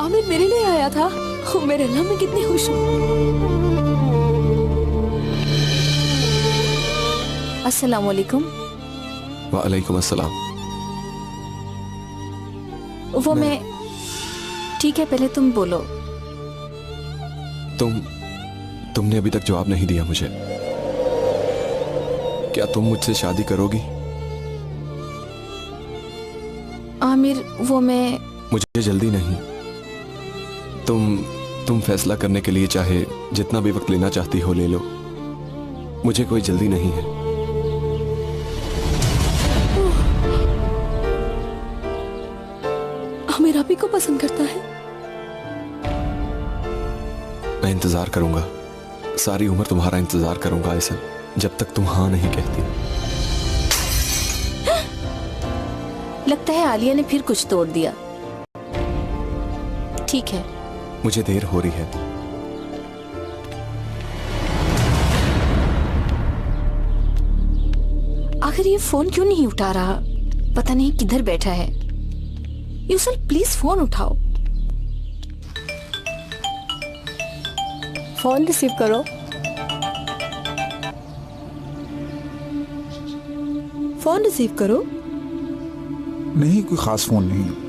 आमिर मेरे लिए आया था। ओ मेरे अल्लाह, मैं कितनी खुश हूँ। अस्सलाम वालेकुम। वालेकुम अस्सलाम। वो मैं ठीक है, पहले तुम बोलो। तुमने अभी तक जवाब नहीं दिया मुझे। क्या तुम मुझसे शादी करोगी? आमिर वो मैं मुझे जल्दी नहीं। तुम फैसला करने के लिए चाहे जितना भी वक्त लेना चाहती हो ले लो, मुझे कोई जल्दी नहीं है। आमिर आप ही को पसंद करता है? मैं इंतजार करूंगा, सारी उम्र तुम्हारा इंतजार करूंगा आयशा, जब तक तुम हाँ नहीं कहती। लगता है आलिया ने फिर कुछ तोड़ दिया। ठीक है, मुझे देर हो रही है। आखिर ये फोन क्यों नहीं उठा रहा? पता नहीं किधर बैठा है। यूसल प्लीज फोन उठाओ। फोन रिसीव करो। फोन रिसीव करो। नहीं, कोई खास फोन नहीं।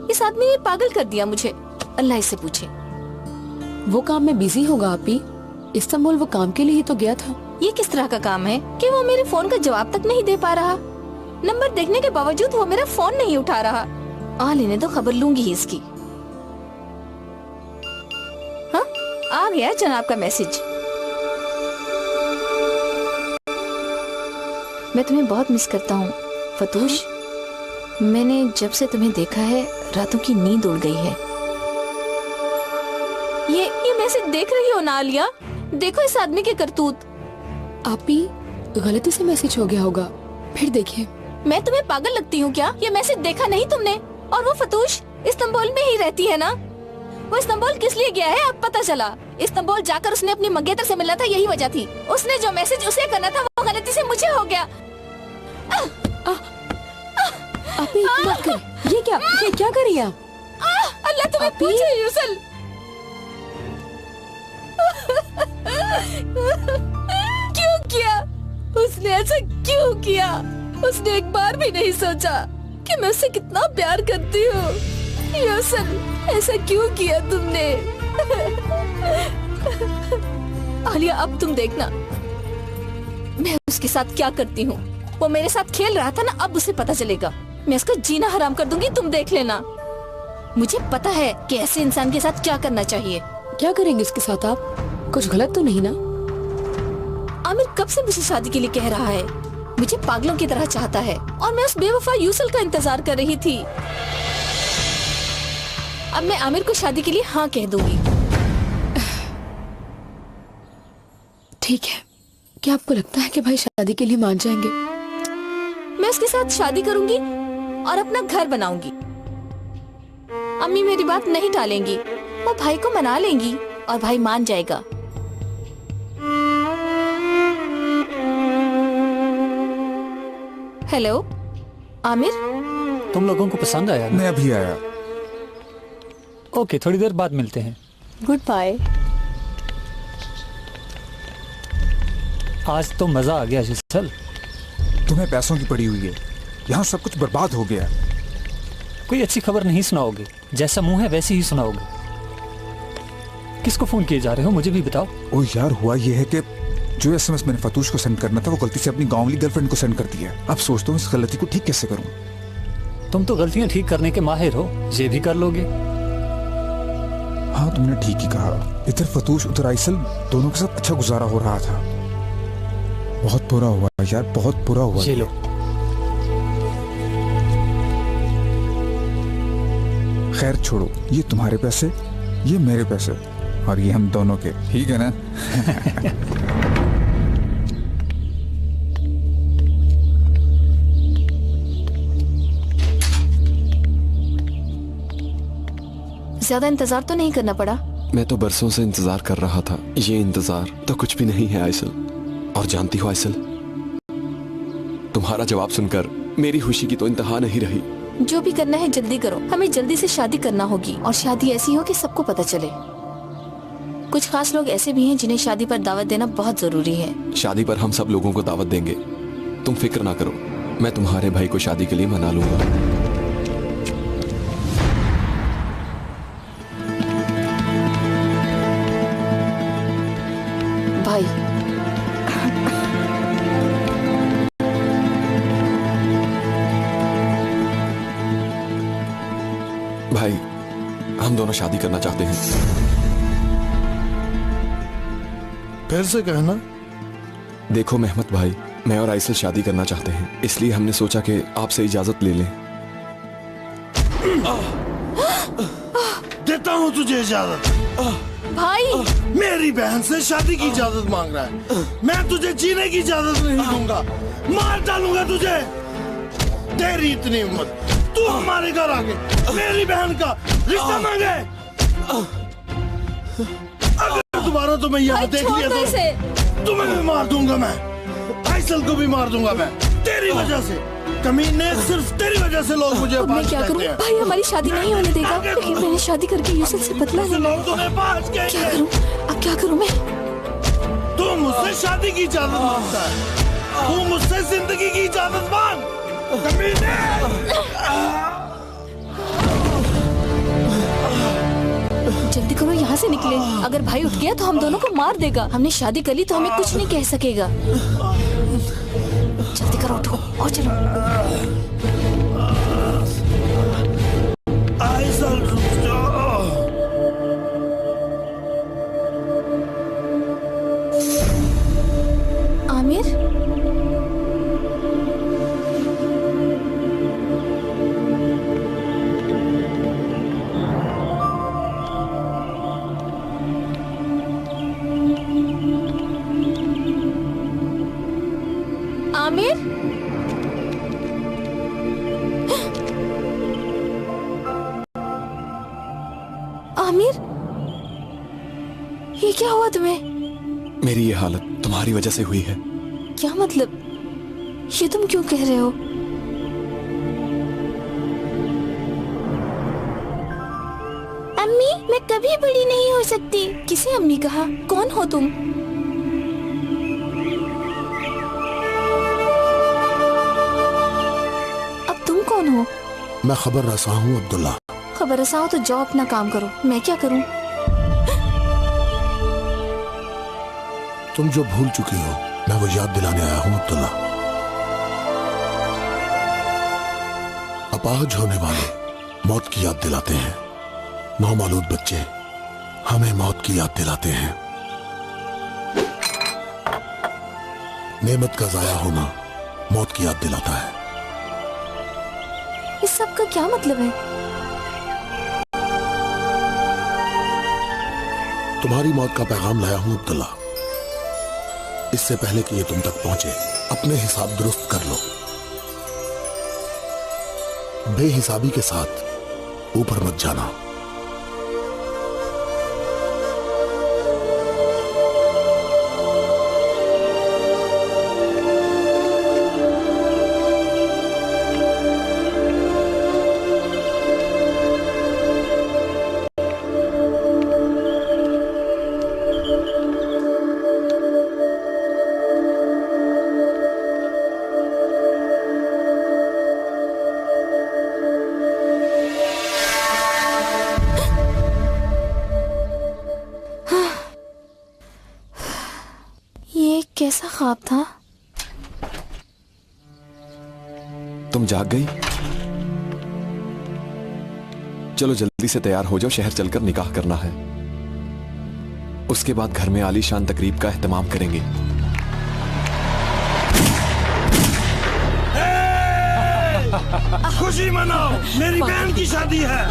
इस आदमी ने पागल कर दिया मुझे। अल्लाह इससे पूछे। वो काम में बिजी होगा आप ही। इस्तांबुल वो काम के लिए ही तो गया था। ये किस तरह का काम है कि वो मेरे फोन का जवाब तक नहीं दे पा रहा? नंबर देखने के बावजूद वो मेरा फोन नहीं उठा रहा। आ लेने तो खबर लूंगी ही इसकी। हाँ, आ गया जनाब का मैसेज। मैं तुम्हें बहुत मिस करता हूँ फतूश। मैंने जब से तुम्हें देखा है रातों की नींद उड़ गई है। ये मैसेज देख रही हो ना आलिया? देखो इस आदमी के करतूत। आप ही गलती से मैसेज हो गया होगा, फिर देखिए। मैं तुम्हें पागल लगती हूँ क्या? ये मैसेज देखा नहीं तुमने? और वो फतूश इस्तांबुल में ही रहती है ना? वो इस्तांबुल किस लिए गया है अब पता चला। इस्तांबुल जाकर उसने अपनी मंगेतर से मिलना था, यही वजह थी। उसने जो मैसेज उसे करना था वो गलती से मुझे हो गया। आप ही मत करें। ये क्या कर रही हैं आप? अल्लाह तुम्हें पूछे यूसल। क्यों किया उसने? ऐसा क्यों किया? उसने एक बार भी नहीं सोचा कि मैं उससे कितना प्यार करती हूँ। यूसल, ऐसा क्यों किया तुमने? आलिया अब तुम देखना मैं उसके साथ क्या करती हूँ। वो मेरे साथ खेल रहा था ना, अब उसे पता चलेगा। मैं इसका जीना हराम कर दूंगी, तुम देख लेना। मुझे पता है कि ऐसे इंसान के साथ क्या करना चाहिए। क्या करेंगे इसके साथ आप? कुछ गलत तो नहीं ना? आमिर कब से मुझे शादी के लिए कह रहा है, मुझे पागलों की तरह चाहता है, और मैं उस बेवफा यूसल का इंतजार कर रही थी। अब मैं आमिर को शादी के लिए हाँ कह दूंगी। ठीक है, क्या आपको लगता है कि भाई शादी के लिए मान जाएंगे? मैं उसके साथ शादी करूंगी और अपना घर बनाऊंगी। अम्मी मेरी बात नहीं टालेंगी, वो भाई को मना लेंगी और भाई मान जाएगा। हेलो आमिर, तुम लोगों को पसंद आया ना? मैं अभी आया। ओके, थोड़ी देर बाद मिलते हैं। Goodbye. आज तो मजा आ गया जिसल। तुम्हें पैसों की पड़ी हुई है, यहाँ सब कुछ बर्बाद हो गया। कोई अच्छी खबर नहीं सुनाओगे? जैसा मुंह है वैसे ही सुनाओगे। किसको फोन किए जा रहे हो, मुझे भी बताओ। ओ यार, हुआ ये है कि जो एसएमएस मैंने फतूश को सेंड करना था वो गलती से अपनी गाँव वाली गर्लफ्रेंड को सेंड कर दिया। अब सोचता हूँ इस गलती को ठीक कैसे करूँ। तुम तो गलतियां ठीक करने के माहिर हो, ये भी कर लोगे। हाँ, तुमने ठीक ही कहा। इधर फतूश उधर आइसल, दोनों के साथ अच्छा गुजारा हो रहा था। बहुत बुरा हुआ यार, बहुत बुरा हुआ। ये लो। खैर छोड़ो, ये तुम्हारे पैसे, ये मेरे पैसे, और ये हम दोनों के, ठीक है ना? ज्यादा इंतजार तो नहीं करना पड़ा? मैं तो बरसों से इंतजार कर रहा था। ये इंतजार तो कुछ भी नहीं है आयसल। और जानती हो आयसल, तुम्हारा जवाब सुनकर मेरी खुशी की तो इंतहा नहीं रही। जो भी करना है जल्दी करो, हमें जल्दी से शादी करना होगी और शादी ऐसी हो कि सबको पता चले। कुछ खास लोग ऐसे भी हैं जिन्हें शादी पर दावत देना बहुत जरूरी है। शादी पर हम सब लोगों को दावत देंगे, तुम फिक्र ना करो। मैं तुम्हारे भाई को शादी के लिए मना लूंगा। भाई, भाई, हम दोनों शादी करना चाहते हैं। फिर से कहना। देखो मेहमत भाई, मैं और आइसल शादी करना चाहते हैं, इसलिए हमने सोचा कि आपसे इजाजत ले लें। देता हूँ तुझे इजाजत। भाई, मेरी बहन से शादी की इजाजत मांग रहा है। मैं तुझे जीने की इजाजत नहीं दूंगा, मार डालूंगा तुझे। तेरी इतनी हिम्मत, तू हमारे घर आके मेरी बहन का रिश्ता मांगे। अगर दोबारा तुम्हें यहाँ देख छोड़ लिया दो इसे। तो तुम्हें भी मार दूंगा मैं, आइसल को भी मार दूंगा मैं, तेरी वजह से। कमीने, सिर्फ तेरी वजह से लोग मुझे अब मैं क्या करूं? भाई हमारी शादी नहीं होने देगा, लेकिन मैंने शादी करके यूसुफ से बदला लेना है। क्या करूं? अब क्या करूं मैं? तू मुझसे शादी की इजाजत मांगता है, तू मुझसे जिंदगी की इजाजत मांग। कमीने! जल्दी करो, यहाँ से निकले। अगर भाई उठ गया तो हम दोनों को मार देगा। हमने शादी कर ली तो हमें कुछ नहीं कह सकेगा। जल्दी करो, उठो और चलो। आइसल, रुक जाओ। आमिर, आमिर, आमिर, ये क्या हुआ तुम्हें? मेरी ये हालत तुम्हारी वजह से हुई है। क्या मतलब? ये तुम क्यों कह रहे हो? अम्मी, मैं कभी बड़ी नहीं हो सकती। किसे अम्मी कहा? कौन हो तुम? अब तुम कौन हो? मैं खबर रसा हूँ अब्दुल्ला। खबर रसा हो तो जाओ अपना काम करो, मैं क्या करूं? तुम जो भूल चुकी हो, मैं वो याद दिलाने आया हूँ अब्दुल्ला। अपाहज होने वाले मौत की याद दिलाते हैं, नौमालूद बच्चे हमें मौत की याद दिलाते हैं। नेमत का जाया होना मौत की याद दिलाता है। इस सब का क्या मतलब है? तुम्हारी मौत का पैगाम लाया हूं अब्दुल्ला। इससे पहले कि ये तुम तक पहुंचे, अपने हिसाब दुरुस्त कर लो। बेहिसाबी के साथ ऊपर मत जाना। कैसा ख्वाब था? तुम जाग गई? चलो जल्दी से तैयार हो जाओ, शहर चलकर निकाह करना है। उसके बाद घर में आलीशान तकरीब का एहतमाम करेंगे। खुशी मनाओ, मेरी बहन की शादी है।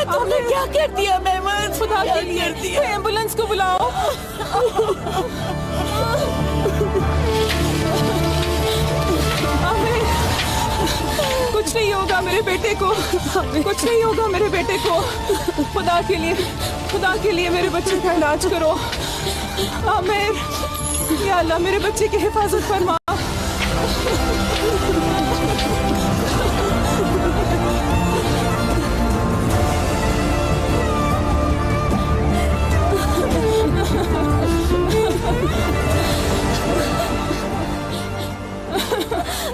तुमने क्या कर दिया मेहमत? खुदा के लिए एम्बुलेंस को बुलाओ। आमिर, कुछ नहीं होगा मेरे बेटे को, कुछ नहीं होगा मेरे बेटे को। खुदा के लिए मेरे बच्चे का इलाज करो। आमिर, या अल्लाह मेरे बच्चे की हिफाजत फरमा।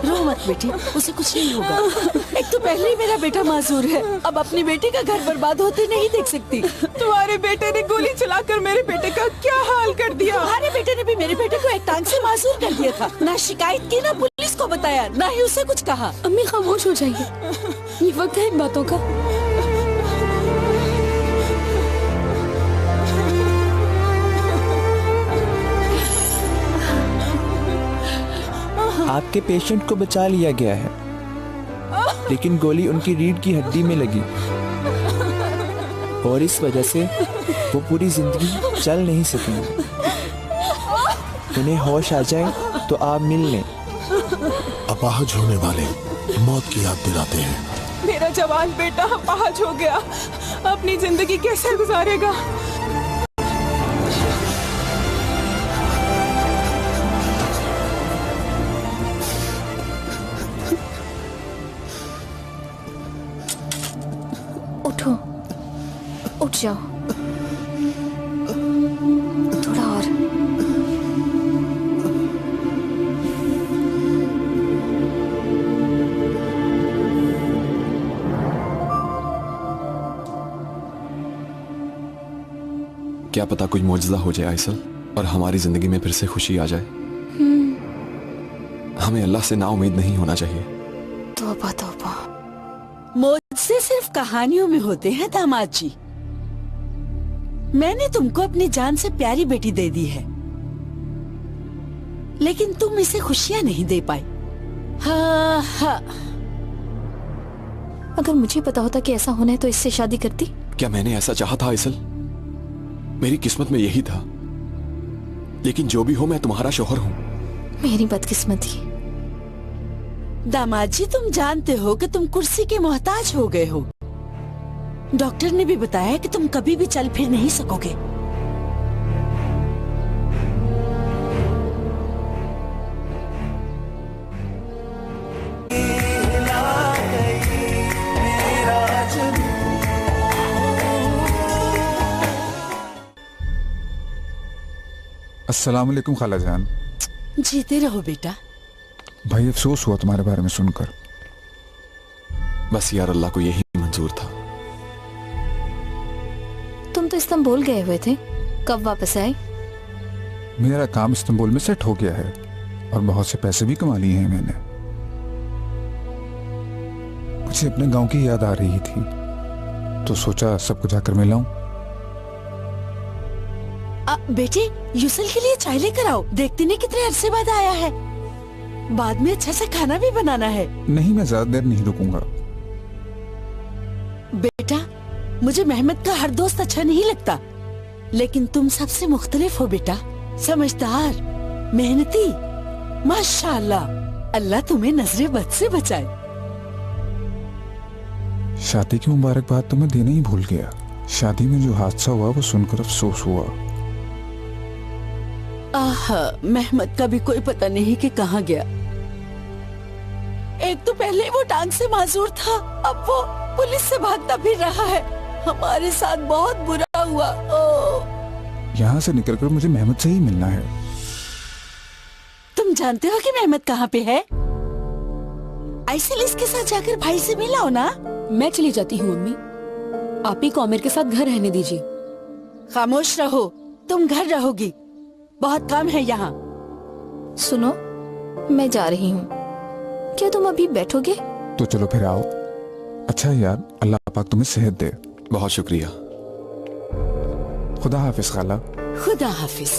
रो मत बेटी, उसे कुछ नहीं होगा। एक तो पहले ही मेरा बेटा मासूर है, अब अपनी बेटी का घर बर्बाद होते नहीं देख सकती। तुम्हारे बेटे ने गोली चलाकर मेरे बेटे का क्या हाल कर दिया। तुम्हारे बेटे ने भी मेरे बेटे को एक टांग से मासूर कर दिया था। ना शिकायत की, ना पुलिस को बताया, ना ही उसे कुछ कहा। अम्मी खामोश हो जाइए, ये वक्त है इन बातों का। आपके पेशेंट को बचा लिया गया है, लेकिन गोली उनकी रीढ़ की हड्डी में लगी और इस वजह से वो पूरी जिंदगी चल नहीं सकेंगे। उन्हें होश आ जाए तो आप मिल लें। अपाहज होने वाले मौत की याद दिलाते हैं। मेरा जवान बेटा अपाहज हो गया, अपनी जिंदगी कैसे गुजारेगा। उठो, उठ जाओ, थोड़ा और। क्या पता कोई मौजज़ा हो जाए आइसल और हमारी जिंदगी में फिर से खुशी आ जाए। हमें अल्लाह से नाउम्मीद नहीं होना चाहिए। तौबा तौबा। मुझसे सिर्फ कहानियों में होते हैं दामाद जी। मैंने तुमको अपनी जान से प्यारी बेटी दे दी है, लेकिन तुम इसे खुशियां नहीं दे पाई। हाँ हाँ। अगर मुझे पता होता कि ऐसा होना है तो इससे शादी करती। क्या मैंने ऐसा चाहा था आइसल? मेरी किस्मत में यही था, लेकिन जो भी हो मैं तुम्हारा शौहर हूँ। मेरी बदकिस्मती। दामाद जी, तुम जानते हो कि तुम कुर्सी के मोहताज हो गए हो। डॉक्टर ने भी बताया कि तुम कभी भी चल फिर नहीं सकोगे। अस्सलाम वालेकुम खाला जान। जीते रहो बेटा। भाई अफसोस हुआ तुम्हारे बारे में सुनकर। बस यार, अल्लाह को यही मंजूर था। तुम तो इस्तांबुल गए हुए थे, कब वापस आए? मेरा काम इस्तांबुल में सेट हो गया है और बहुत से पैसे भी कमा लिए हैं मैंने। मुझे अपने गांव की याद आ रही थी तो सोचा सबको जाकर मिलाऊं। बेटे, यूसल के लिए चाय लेकर आओ। देखते नहीं कितने अरसे बाद आया है। बाद में अच्छा सा खाना भी बनाना है। नहीं, मैं ज्यादा देर नहीं रुकूंगा। बेटा, मुझे मेहमत का हर दोस्त अच्छा नहीं लगता, लेकिन तुम सबसे मुख्तलिफ हो बेटा। समझदार, मेहनती, माशाअल्लाह। अल्लाह तुम्हें नजरे बद से बचाए। शादी की मुबारकबाद तो मैं देना ही भूल गया। शादी में जो हादसा हुआ वो सुनकर अफसोस हुआ। मेहमत का भी कोई पता नहीं कि कहाँ गया। एक तो पहले वो टांग से माजूर था, अब वो पुलिस से भागता फिर रहा है। हमारे साथ बहुत बुरा हुआ। यहाँ से निकलकर मुझे मेहमत से ही मिलना है। तुम जानते हो कि मेहमत कहाँ पे है? आइसिल इसके साथ जाकर भाई से मिलाओ ना। मैं चली जाती हूँ अम्मी, आप ही को आमिर के साथ घर रहने दीजिए। खामोश रहो, तुम घर रहोगी। बहुत काम है यहाँ। सुनो, मैं जा रही हूँ, क्या तुम अभी बैठोगे? तो चलो फिर आओ। अच्छा यार, अल्लाह पाक तुम्हें सेहत दे। बहुत शुक्रिया। खुदा हाफिज खाला। खुदा हाफिज।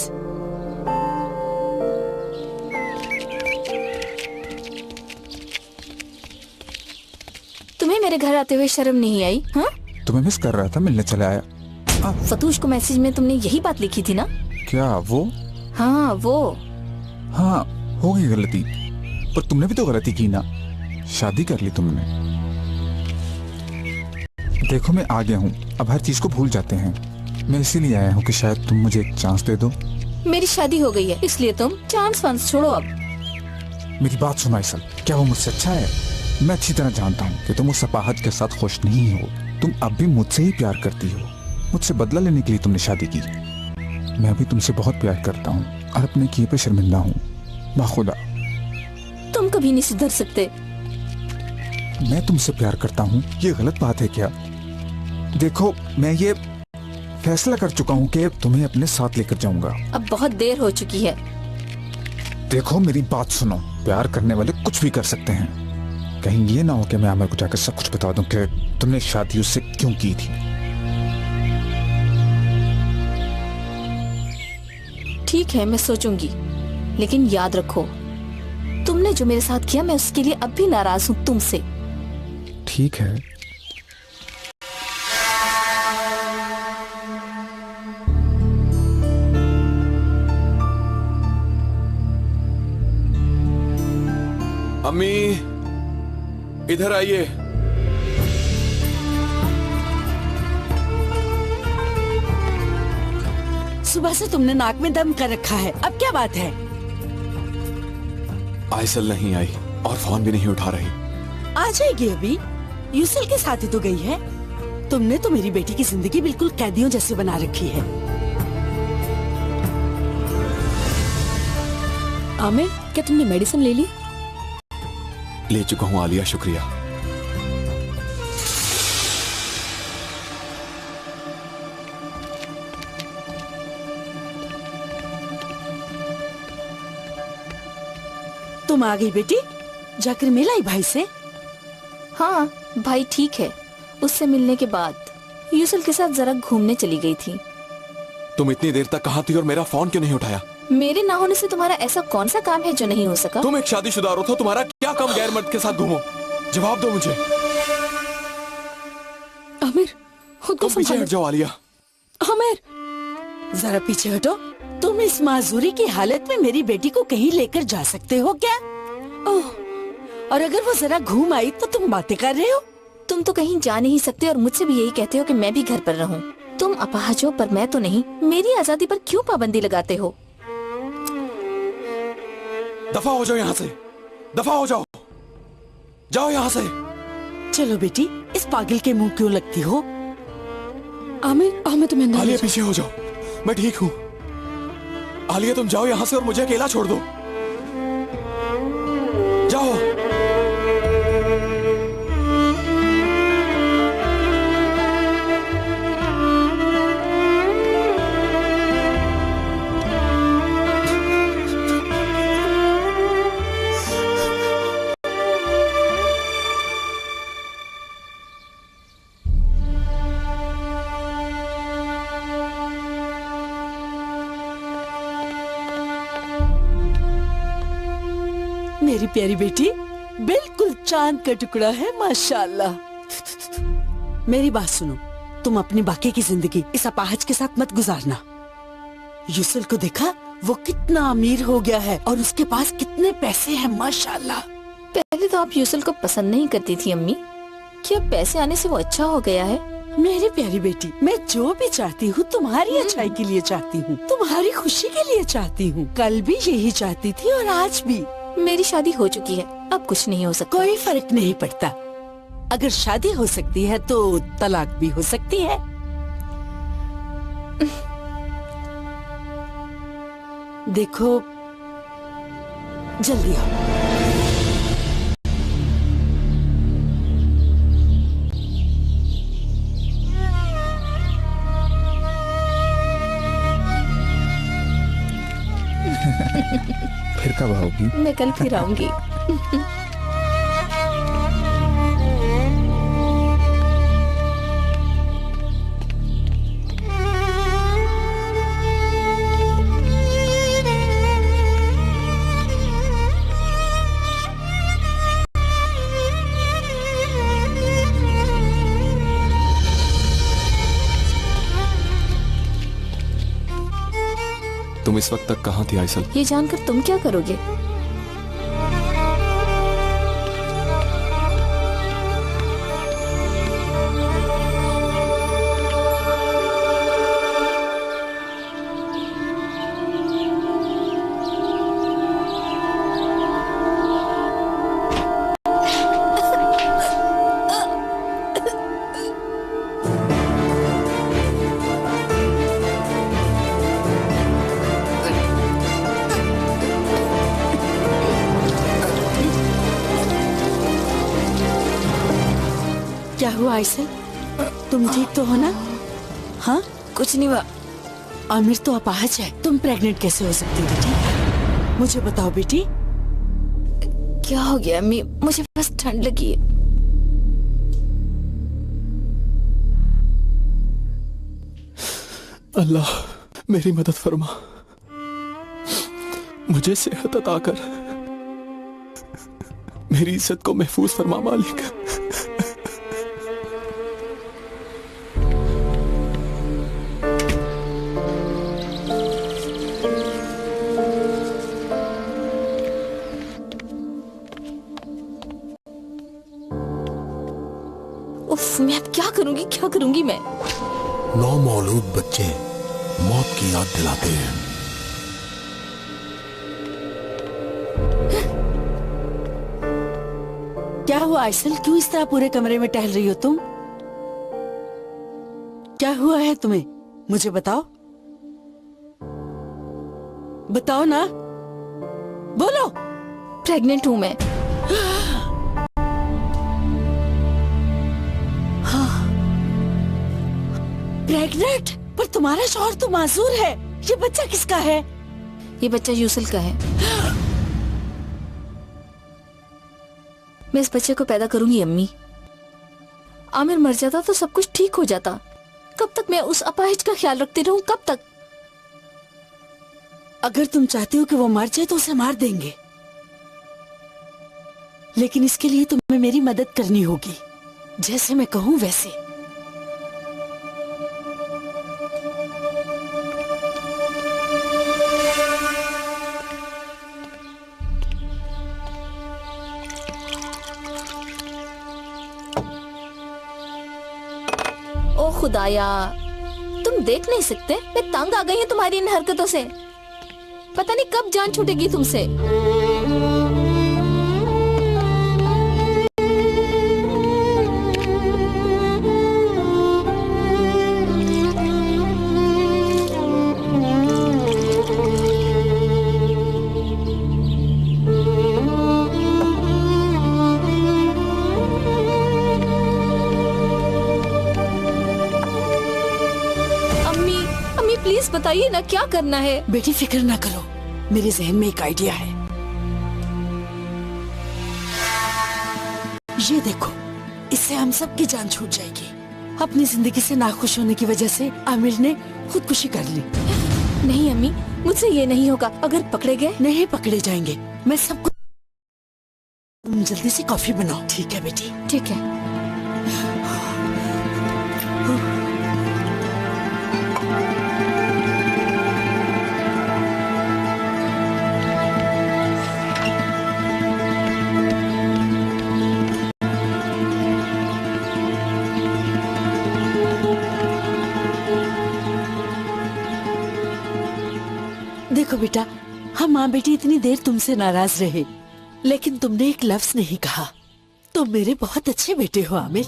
तुम्हें मेरे घर आते हुए शर्म नहीं आई? हाँ, तुम्हें मिस कर रहा था, मिलने चला आया। फतूश को मैसेज में तुमने यही बात लिखी थी ना? क्या वो? हाँ वो। हाँ हो गई गलती, पर तुमने भी तो गलती की ना, शादी कर ली तुमने। देखो मैं आ गया हूँ, अब हर चीज को भूल जाते हैं। मैं इसीलिए आया हूँ कि शायद तुम मुझे एक चांस दे दो। मेरी शादी हो गई है, इसलिए तुम चांस वांस छोड़ो अब। मेरी बात सुनो आइसल, क्या वो मुझसे अच्छा है? मैं अच्छी तरह जानता हूँ कि तुम उस अपाहज के साथ खुश नहीं हो। तुम अब भी मुझसे ही प्यार करती हो। मुझसे बदला लेने के लिए तुमने शादी की। मैं भी तुमसे बहुत प्यार करता हूँ और अपने किए पे शर्मिंदा हूँ। बाखुदा तुम कभी नहीं सुधर सकते। मैं तुमसे प्यार करता हूँ, ये गलत बात है क्या? देखो मैं ये फैसला कर चुका हूँ कि तुम्हें अपने साथ लेकर जाऊंगा। अब बहुत देर हो चुकी है। देखो मेरी बात सुनो, प्यार करने वाले कुछ भी कर सकते हैं। कहीं ये ना हो कि मैं आमिर को जाकर सब कुछ बता दूं कि तुमने शादी उससे क्यों की थी। ठीक है मैं सोचूंगी, लेकिन याद रखो तुमने जो मेरे साथ किया मैं उसके लिए अब भी नाराज हूँ तुमसे। ठीक है। अम्मी इधर आइए। सुबह से तुमने नाक में दम कर रखा है, अब क्या बात है? आइसल नहीं आई और फोन भी नहीं उठा रही। आ जाएगी अभी, यूसुल के साथ ही तो गई है। तुमने तो मेरी बेटी की जिंदगी बिल्कुल कैदियों जैसी बना रखी है। आमिर क्या तुमने मेडिसिन ले ली? ले चुका हूँ आलिया, शुक्रिया। तुम आ गई बेटी, जाकर मिल आई भाई से? हाँ भाई ठीक है, उससे मिलने के बाद यूसुल के साथ जरा घूमने चली गई थी। तुम इतनी देर तक कहाँ थी और मेरा फोन क्यों नहीं उठाया? मेरे ना होने से तुम्हारा ऐसा कौन सा काम है जो नहीं हो सका? तुम एक शादीशुदा औरत हो, तुम्हारा क्या काम गैर मर्द के साथ घूमो? जवाब दो मुझे। आमिर खुद को तुम पीछे हट जाओ आलिया। आमिर जरा पीछे हटो। तुम इस माजूरी की हालत में मेरी बेटी को कहीं लेकर जा सकते हो क्या? ओह, और अगर वो जरा घूम आई तो तुम बातें कर रहे हो? तुम तो कहीं जा नहीं सकते और मुझसे भी यही कहते हो कि मैं भी घर पर रहूं। तुम अपाहज हो पर मैं तो नहीं। मेरी आजादी पर क्यों पाबंदी लगाते हो? दफा हो जाओ यहाँ से, दफा हो जाओ, जाओ यहाँ से। चलो बेटी, इस पागल के मुंह क्यों लगती हो? आमिर आमिर तुम्हें अंदर ले आलिया जाओ। पीछे हो जाओ, मैं ठीक हूँ। आलिया तुम जाओ यहाँ से और मुझे अकेला छोड़ दो। जाओ। मेरी प्यारी बेटी बिल्कुल चांद का टुकड़ा है, माशाल्लाह। मेरी बात सुनो, तुम अपनी बाकी की जिंदगी इस अपाहज के साथ मत गुजारना। यूसुल को देखा, वो कितना अमीर हो गया है और उसके पास कितने पैसे हैं, माशाल्लाह। पहले तो आप यूसुल को पसंद नहीं करती थी अम्मी, क्या पैसे आने से वो अच्छा हो गया है? मेरी प्यारी बेटी, मैं जो भी चाहती हूँ तुम्हारी अच्छाई के लिए चाहती हूँ, तुम्हारी खुशी के लिए चाहती हूँ। कल भी यही चाहती थी और आज भी। मेरी शादी हो चुकी है, अब कुछ नहीं हो सकता। कोई फर्क नहीं पड़ता। अगर शादी हो सकती है तो तलाक भी हो सकती है। देखो, जल्दी आओ। फिर कब आओगी? मैं कल फिर आऊंगी। तुम इस वक्त तक कहाँ थी आइसल? ये जानकर तुम क्या करोगे? क्या हुआ आइसल? तुम ठीक तो हो ना? हाँ, कुछ नहीं हुआ। आमिर तो अपाहज है, तुम प्रेग्नेंट कैसे हो सकती बेटी? मुझे बताओ बेटी। क्या हो गया अम्मी? मुझे बस ठंड लगी है। अल्लाह मेरी मदद फरमा, मुझे सेहत अता कर, मेरी इज्जत को महफूज फरमा मालिक। उफ, मैं अब क्या करूंगी मैं? नौमौलूद बच्चे मौत की याद दिलाते हैं। क्या हुआ आइसल? क्यों इस तरह पूरे कमरे में टहल रही हो तुम? क्या हुआ है तुम्हें? मुझे बताओ, बताओ ना, बोलो। प्रेग्नेंट हूं मैं। प्रेग्नेंट? पर तुम्हारा शौहर तो माजूर है। ये बच्चा किसका है? ये बच्चा यूसुल का है। मैं इस बच्चे को पैदा करूंगी अम्मी। आमिर मर जाता तो सब कुछ ठीक हो जाता। कब तक मैं उस अपाहिज का ख्याल रखती रहूं? कब तक? अगर तुम चाहती हो कि वो मर जाए तो उसे मार देंगे, लेकिन इसके लिए तुम्हें मेरी मदद करनी होगी। जैसे मैं कहूं वैसे। ओ खुदाया, तुम देख नहीं सकते? मैं तंग आ गई हूँ तुम्हारी इन हरकतों से। पता नहीं कब जान छूटेगी तुमसे। प्लीज बताइए ना, क्या करना है? बेटी फिक्र ना करो, मेरे जहन में एक आइडिया है। ये देखो, इससे हम सब की जान छूट जाएगी। अपनी जिंदगी से नाखुश होने की वजह से आमिर ने खुदकुशी कर ली। नहीं अम्मी, मुझसे ये नहीं होगा। अगर पकड़े गए? नहीं पकड़े जाएंगे, मैं सबको। तुम जल्दी से कॉफी बनाओ, ठीक है बेटी? ठीक है। देखो बेटा, हम माँ बेटी इतनी देर तुमसे नाराज रहे, लेकिन तुमने एक लफ्ज नहीं कहा। तुम मेरे बहुत अच्छे बेटे हो आमिर।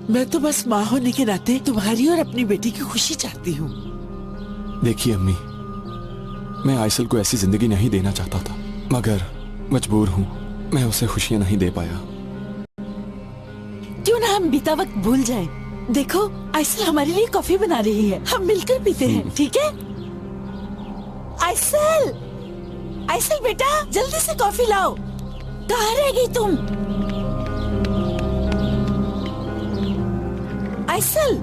मैं तो बस माँ होने के नाते तुम्हारी और अपनी बेटी की खुशी चाहती हूँ। देखिए अम्मी, मैं आइसल को ऐसी जिंदगी नहीं देना चाहता था, मगर मजबूर हूँ। मैं उसे खुशियाँ नहीं दे पाया। क्यों ना हम बीता वक्त भूल जाएं? देखो, आइसल हमारे लिए कॉफी बना रही है, हम मिलकर पीते हैं, ठीक है? आइसल, आइसल बेटा, जल्दी से कॉफी लाओ। कहाँ रह गई तुम? आइसल,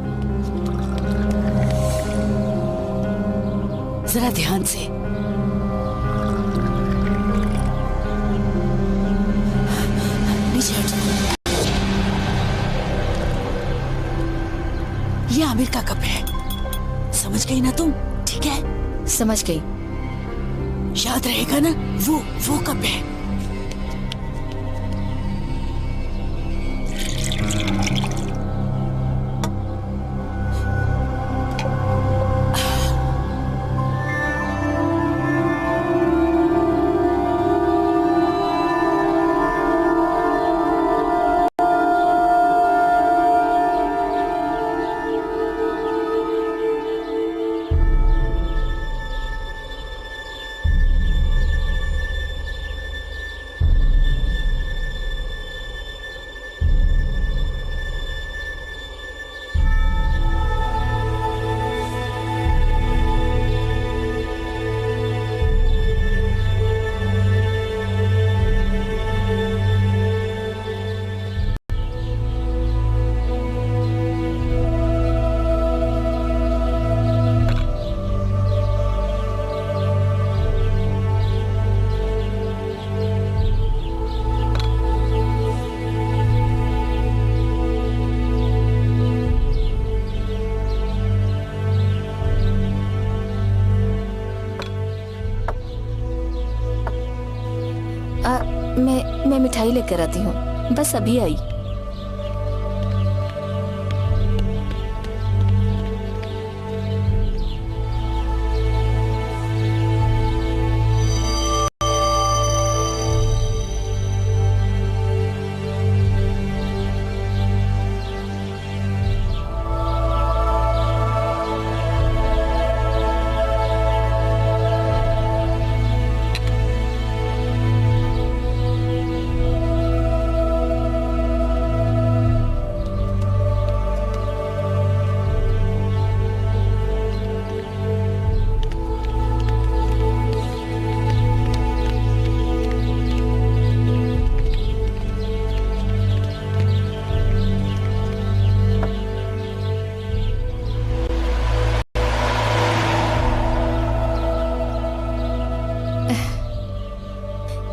जरा ध्यान से। नीचे हट जाओ। ये आमिर का कप है, समझ गई ना तुम? ठीक है? समझ गई। याद रहेगा ना? वो कब है? मैं मिठाई लेकर आती हूँ, बस अभी आई।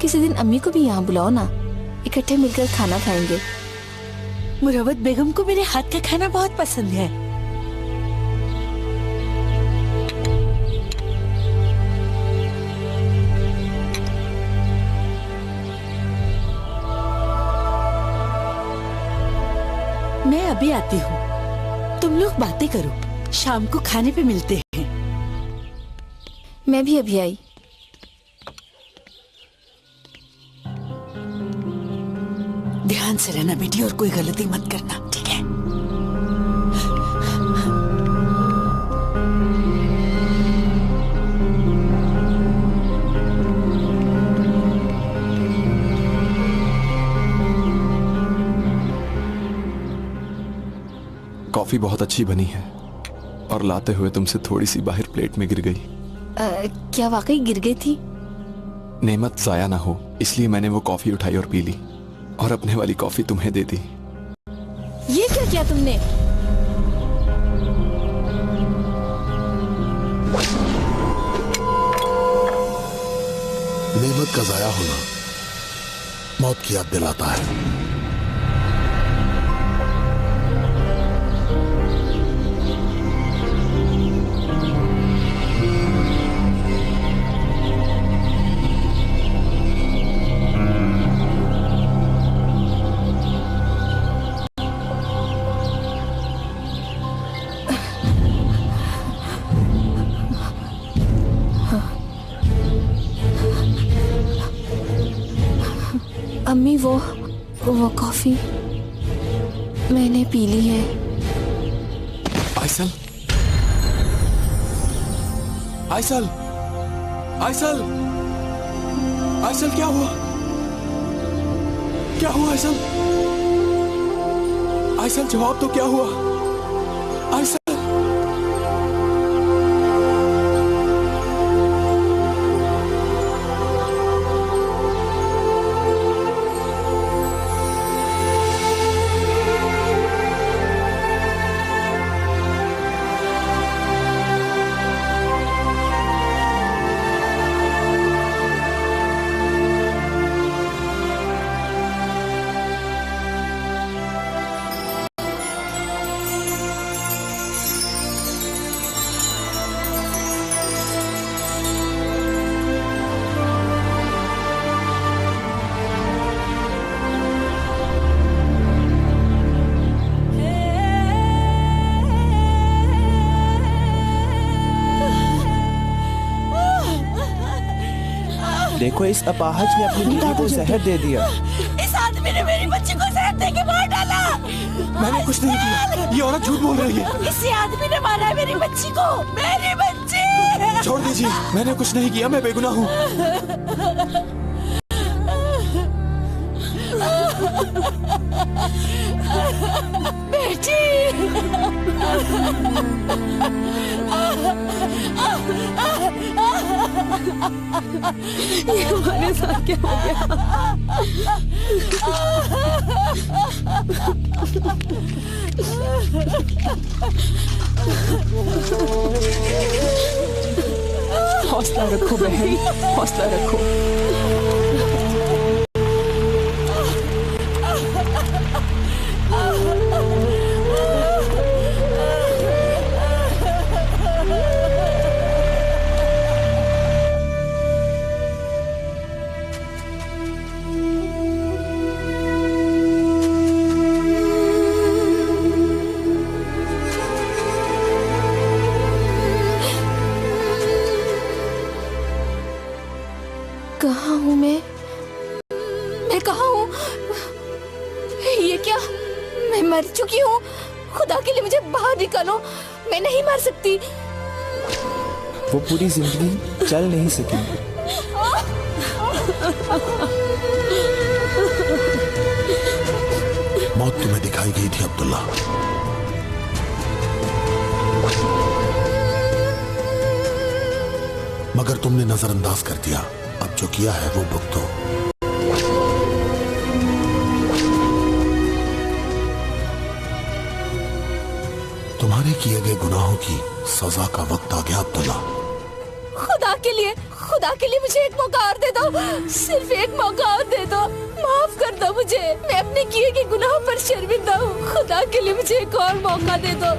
किसी दिन अम्मी को भी यहाँ बुलाओ ना, इकट्ठे मिलकर खाना खाएंगे। मुरवत बेगम को मेरे हाथ का खाना बहुत पसंद है। मैं अभी आती हूँ, तुम लोग बातें करो, शाम को खाने पे मिलते हैं। मैं भी अभी आई। ध्यान से रहना बेटी और कोई गलती मत करना, ठीक है? कॉफी बहुत अच्छी बनी है और लाते हुए तुमसे थोड़ी सी बाहर प्लेट में गिर गई। क्या वाकई गिर गई थी? नेमत जाया ना हो इसलिए मैंने वो कॉफी उठाई और पी ली और अपने वाली कॉफी तुम्हें दे दी। ये क्या किया तुमने? नेमत का जाया होना मौत की याद दिलाता है। अम्मी वो कॉफी मैंने पी ली है। आइसल, आइसल, आइसल, आइसल क्या हुआ? क्या हुआ आइसल? आइसल जवाब तो क्या हुआ? आइसल देखो इस अपाहज ने अपनी बीवी को जहर दे दिया। इस आदमी ने मेरी बच्ची को जहर दे के मार डाला। मैंने कुछ नहीं किया, ये औरत झूठ बोल रही है। इसी आदमी ने मारा है मेरी बच्ची को, मेरी बच्ची। छोड़ दीजिए, मैंने कुछ नहीं किया, मैं बेगुनाह हूँ। बेटी। ये हमारे साथ क्या हो गया? हौसला रखो बहन, हौसला रखो। कहाँ हूँ मैं कहाँ हूँ? ये क्या, मैं मर चुकी हूँ? खुदा के लिए मुझे बाहर निकालो, मैं नहीं मर सकती। वो पूरी जिंदगी चल नहीं सकेंगे। मौत तुम्हें दिखाई गई थी अब्दुल्ला, मगर तुमने नजरअंदाज कर दिया। अब जो किया है वो भुगतो। तुम्हारे किए गए गुनाहों की सजा का वक्त आ गया अब्दुल्ला। खुदा के लिए मुझे एक मौका और दे दो, सिर्फ एक मौका और दे दो, माफ कर दो मुझे। मैं अपने किए गए गुनाहों पर शर्मिंदा हूँ। खुदा के लिए मुझे एक और मौका दे दो।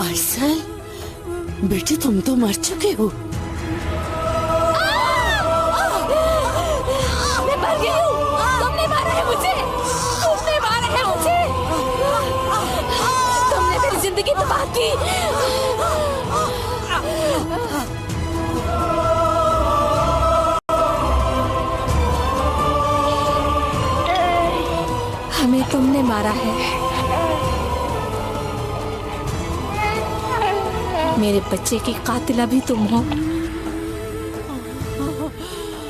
आइसल, बेटी तुम तो मर चुके हो। मैं मर गई हूँ। तुमने मारा है मुझे, तुमने मारा है मुझे, तुमने मेरी जिंदगी तबाह की। हमें तुमने मारा है। मेरे बच्चे की कातिला भी तुम हो।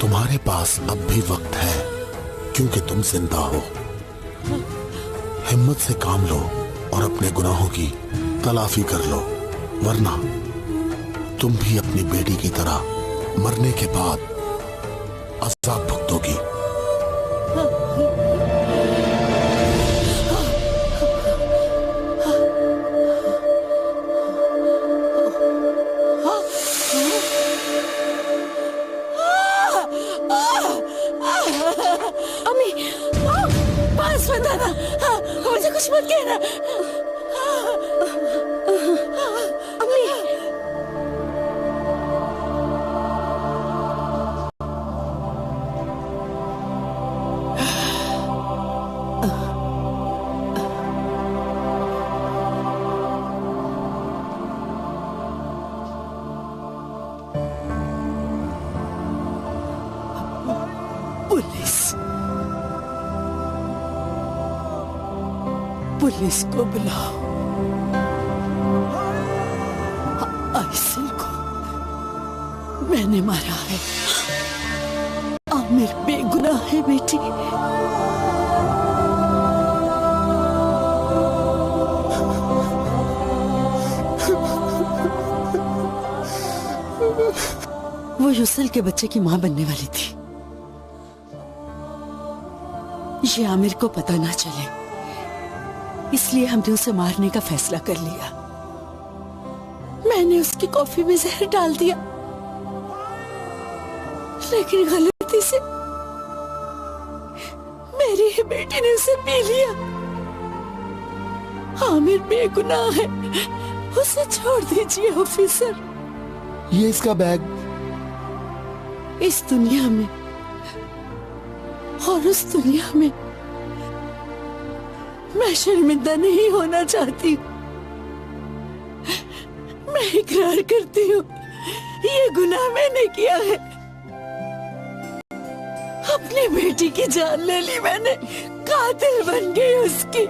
तुम्हारे पास अब भी वक्त है, क्योंकि तुम जिंदा हो। हिम्मत से काम लो और अपने गुनाहों की तलाफी कर लो, वरना तुम भी अपनी बेटी की तरह मरने के बाद अज़ाब भुगतोगी। मुझे कुछ मत कहना। अम्मी, पुलिस को बुलाओ। आइसल को मैंने मारा है। आमिर बेगुनाह है बेटी। वो युसल के बच्चे की मां बनने वाली थी। ये आमिर को पता ना चले, इसलिए हमने उसे मारने का फैसला कर लिया। मैंने उसकी कॉफी में जहर डाल दिया, लेकिन गलती से मेरी ही बेटी ने उसे पी लिया। आमिर बेगुनाह है, उसे छोड़ दीजिए ऑफिसर। ये इसका बैग इस दुनिया में और उस दुनिया में मैं शर्मिंदा नहीं होना चाहती। मैं इकरार करती हूँ, ये गुनाह मैंने किया है। अपनी बेटी की जान ले ली मैंने, कातिल बन गई उसकी।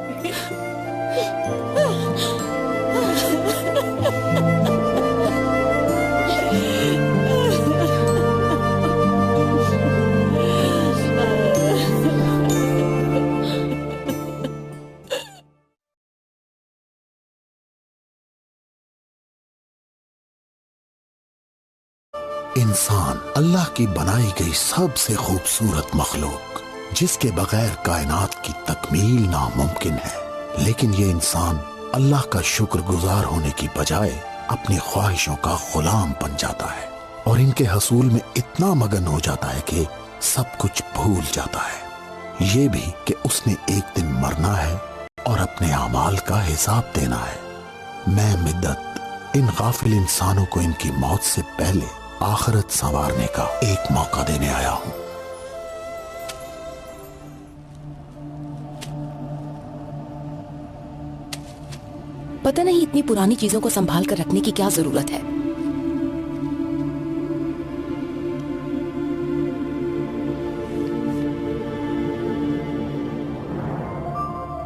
इंसान अल्लाह की बनाई गई सबसे खूबसूरत मखलूक, जिसके बगैर कायनात की तकमील नामुमकिन है। लेकिन ये इंसान अल्लाह का शुक्रगुजार होने की बजाय अपनी ख्वाहिशों का गुलाम बन जाता है और इनके हसूल में इतना मगन हो जाता है कि सब कुछ भूल जाता है। ये भी कि उसने एक दिन मरना है और अपने अमाल का हिसाब देना है। मैं मिद्दत इन गाफिल इंसानों को इनकी मौत से पहले आखिरत संवारने का एक मौका देने आया हूं। पता नहीं इतनी पुरानी चीजों को संभाल कर रखने की क्या जरूरत है।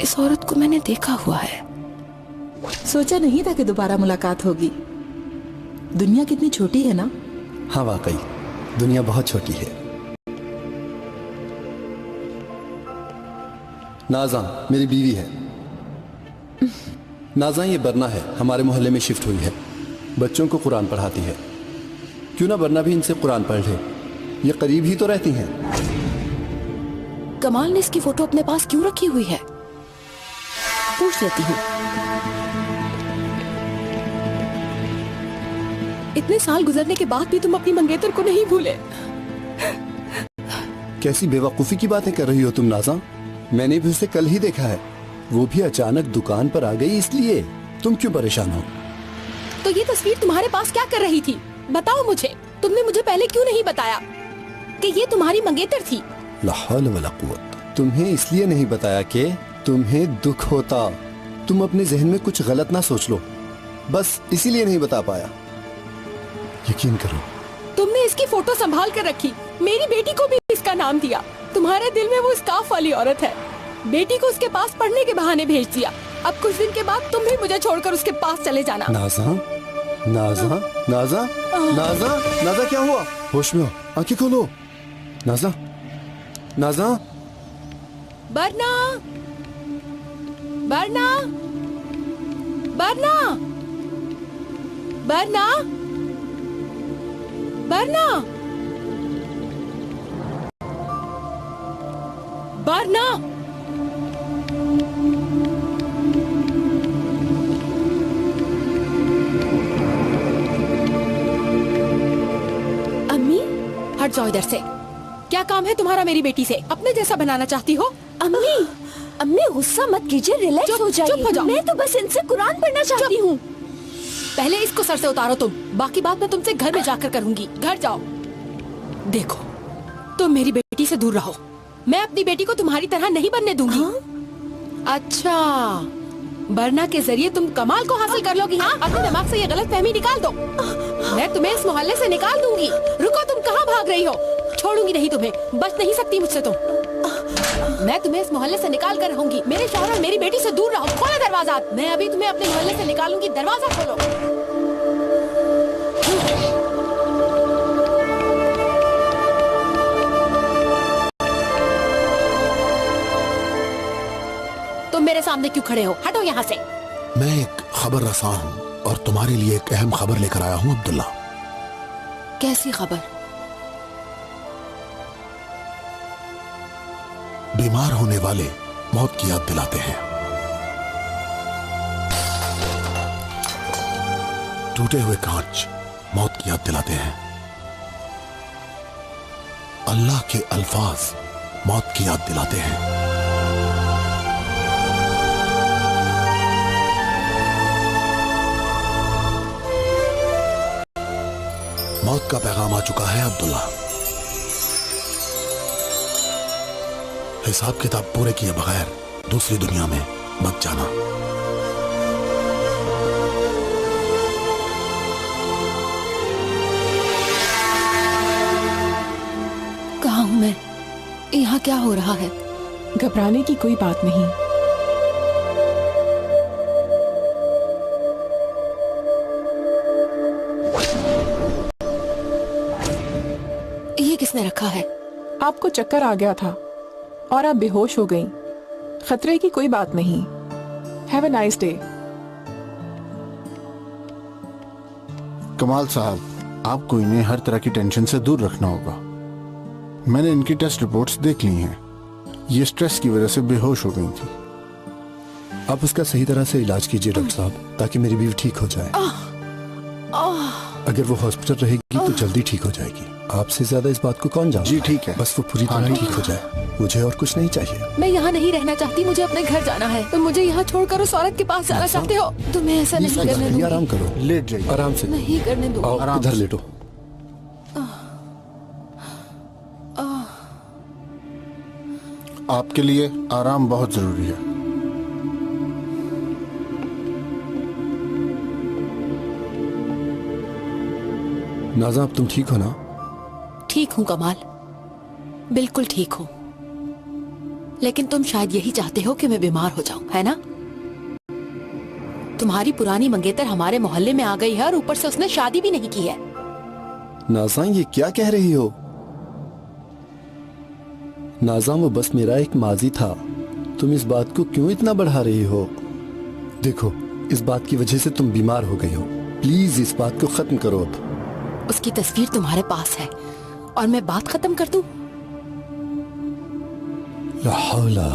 इस औरत को मैंने देखा हुआ है। सोचा नहीं था कि दोबारा मुलाकात होगी। दुनिया कितनी छोटी है ना। हाँ वाकई दुनिया बहुत छोटी है। नाज़ा मेरी बीवी है। नाज़ा ये बरना है, हमारे मोहल्ले में शिफ्ट हुई है, बच्चों को कुरान पढ़ाती है। क्यों ना बरना भी इनसे कुरान पढ़ ले, ये करीब ही तो रहती हैं। कमाल ने इसकी फोटो अपने पास क्यों रखी हुई है, पूछ लेती हूँ। इतने साल गुजरने के बाद भी तुम अपनी मंगेतर को नहीं भूले। कैसी बेवकूफ़ी की बातें कर रही हो तुम नाज़ा। मैंने भी उसे कल ही देखा है, वो भी अचानक दुकान पर आ गई, इसलिए तुम क्यों परेशान हो? तो ये तस्वीर तुम्हारे पास क्या कर रही थी, बताओ मुझे। तुमने मुझे पहले क्यों नहीं बताया कि ये तुम्हारी मंगेतर थी? ला हौल वला कुव्वत। तुम्हें इसलिए नहीं बताया कि तुम्हें दुख होता, तुम अपने जहन में कुछ गलत ना सोच लो, बस इसीलिए नहीं बता पाया। यकीन करो तुमने इसकी फोटो संभाल कर रखी, मेरी बेटी को भी इसका नाम दिया। तुम्हारे दिल में वो स्कार्फ वाली औरत है। बेटी को उसके पास पढ़ने के बहाने भेज दिया। अब कुछ दिन के बाद तुम भी मुझे छोड़कर उसके पास चले जाना। नाज़ा, नाज़ा, नाज़ा, नाज़ा, नाज़ा क्या हुआ? होश में हो, आंखें खोलो। नाज़ा, नाज़ा, बरना, बरना, बरना, बरना, बरना, बरना। अम्मी, हट जाओ इधर से। क्या काम है तुम्हारा मेरी बेटी से? अपने जैसा बनाना चाहती हो? अम्मी, अम्मी गुस्सा मत कीजिए, रिलैक्स हो जाइए। चुप हो जाओ। मैं तो बस इनसे कुरान पढ़ना चाहती हूँ। पहले इसको सर से उतारो तुम, बाकी बात मैं तुमसे घर में जाकर करूंगी। घर जाओ। देखो, तुम मेरी बेटी से दूर रहो। मैं अपनी बेटी को तुम्हारी तरह नहीं बनने दूंगी। हाँ? अच्छा, बरना के जरिए तुम कमाल को हासिल कर लोगी। हाँ? अपने दिमाग से ये गलतफहमी निकाल दो। मैं तुम्हें इस मोहल्ले से निकाल दूंगी। रुको, तुम कहाँ भाग रही हो? छोड़ूंगी नहीं तुम्हें, बच नहीं सकती मुझसे तुम। मैं तुम्हें इस मोहल्ले से निकाल कर रहूंगी। मेरे शौहर और मेरी बेटी से दूर रहो। खोलो दरवाजा। मैं अभी तुम्हें अपने मोहल्ले से निकालूंगी। दरवाजा खोलो। तुम मेरे सामने क्यों खड़े हो? हटो यहाँ से। मैं एक खबर रसा हूँ और तुम्हारे लिए एक अहम खबर लेकर आया हूँ अब्दुल्ला। कैसी खबर? बीमार होने वाले मौत की याद दिलाते हैं। टूटे हुए कांच मौत की याद दिलाते हैं। अल्लाह के अल्फाज मौत की याद दिलाते हैं। मौत का पैगाम आ चुका है अब्दुल्ला। हिसाब किताब पूरे किए बगैर दूसरी दुनिया में मत जाना। कहाँ हूँ मैं? यहाँ क्या हो रहा है? घबराने की कोई बात नहीं। ये किसने रखा है? आपको चक्कर आ गया था और आप बेहोश हो गईं। खतरे की कोई बात नहीं। Have a nice day. कमाल साहब, आपको इन्हें हर तरह की टेंशन से दूर रखना होगा। मैंने इनकी टेस्ट रिपोर्ट्स देख ली हैं। ये स्ट्रेस की वजह से बेहोश हो गई थी। आप उसका सही तरह से इलाज कीजिए डॉक्टर साहब, ताकि मेरी बीवी ठीक हो जाए। अगर वो हॉस्पिटल रहेगी तो जल्दी ठीक हो जाएगी। आपसे ज्यादा इस बात को कौन जानता जी ठीक है, बस वो पूरी तरह ठीक हो जाए। मुझे और कुछ नहीं चाहिए। मैं यहाँ नहीं रहना चाहती, मुझे अपने घर जाना है। तुम मुझे यहाँ छोड़कर उस औरत के पास जाना चाहते हो? तुम्हें ऐसा नहीं करने दूंगी। आराम करो, लेट जाइए। आराम से नहीं करने दूंगी। आओ, इधर लेटो। आपके लिए आराम बहुत जरूरी है। नाज़ा, अब तुम ठीक हो ना? ठीक हूँ कमाल, बिल्कुल ठीक हूँ। लेकिन तुम शायद यही चाहते हो कि मैं बीमार हो जाऊं, है ना? तुम्हारी पुरानी मंगेतर हमारे मोहल्ले में आ गई है और ऊपर से उसने शादी भी नहीं की है। नाज़ा, ये क्या कह रही हो? नाज़ा, वो बस मेरा एक माजी था। तुम इस बात को क्यों इतना बढ़ा रही हो? देखो, इस बात की वजह से तुम बीमार हो गई हो। प्लीज इस बात को खत्म करो अब। उसकी तस्वीर तुम्हारे पास है और मैं बात खत्म कर दूं? ला हौला।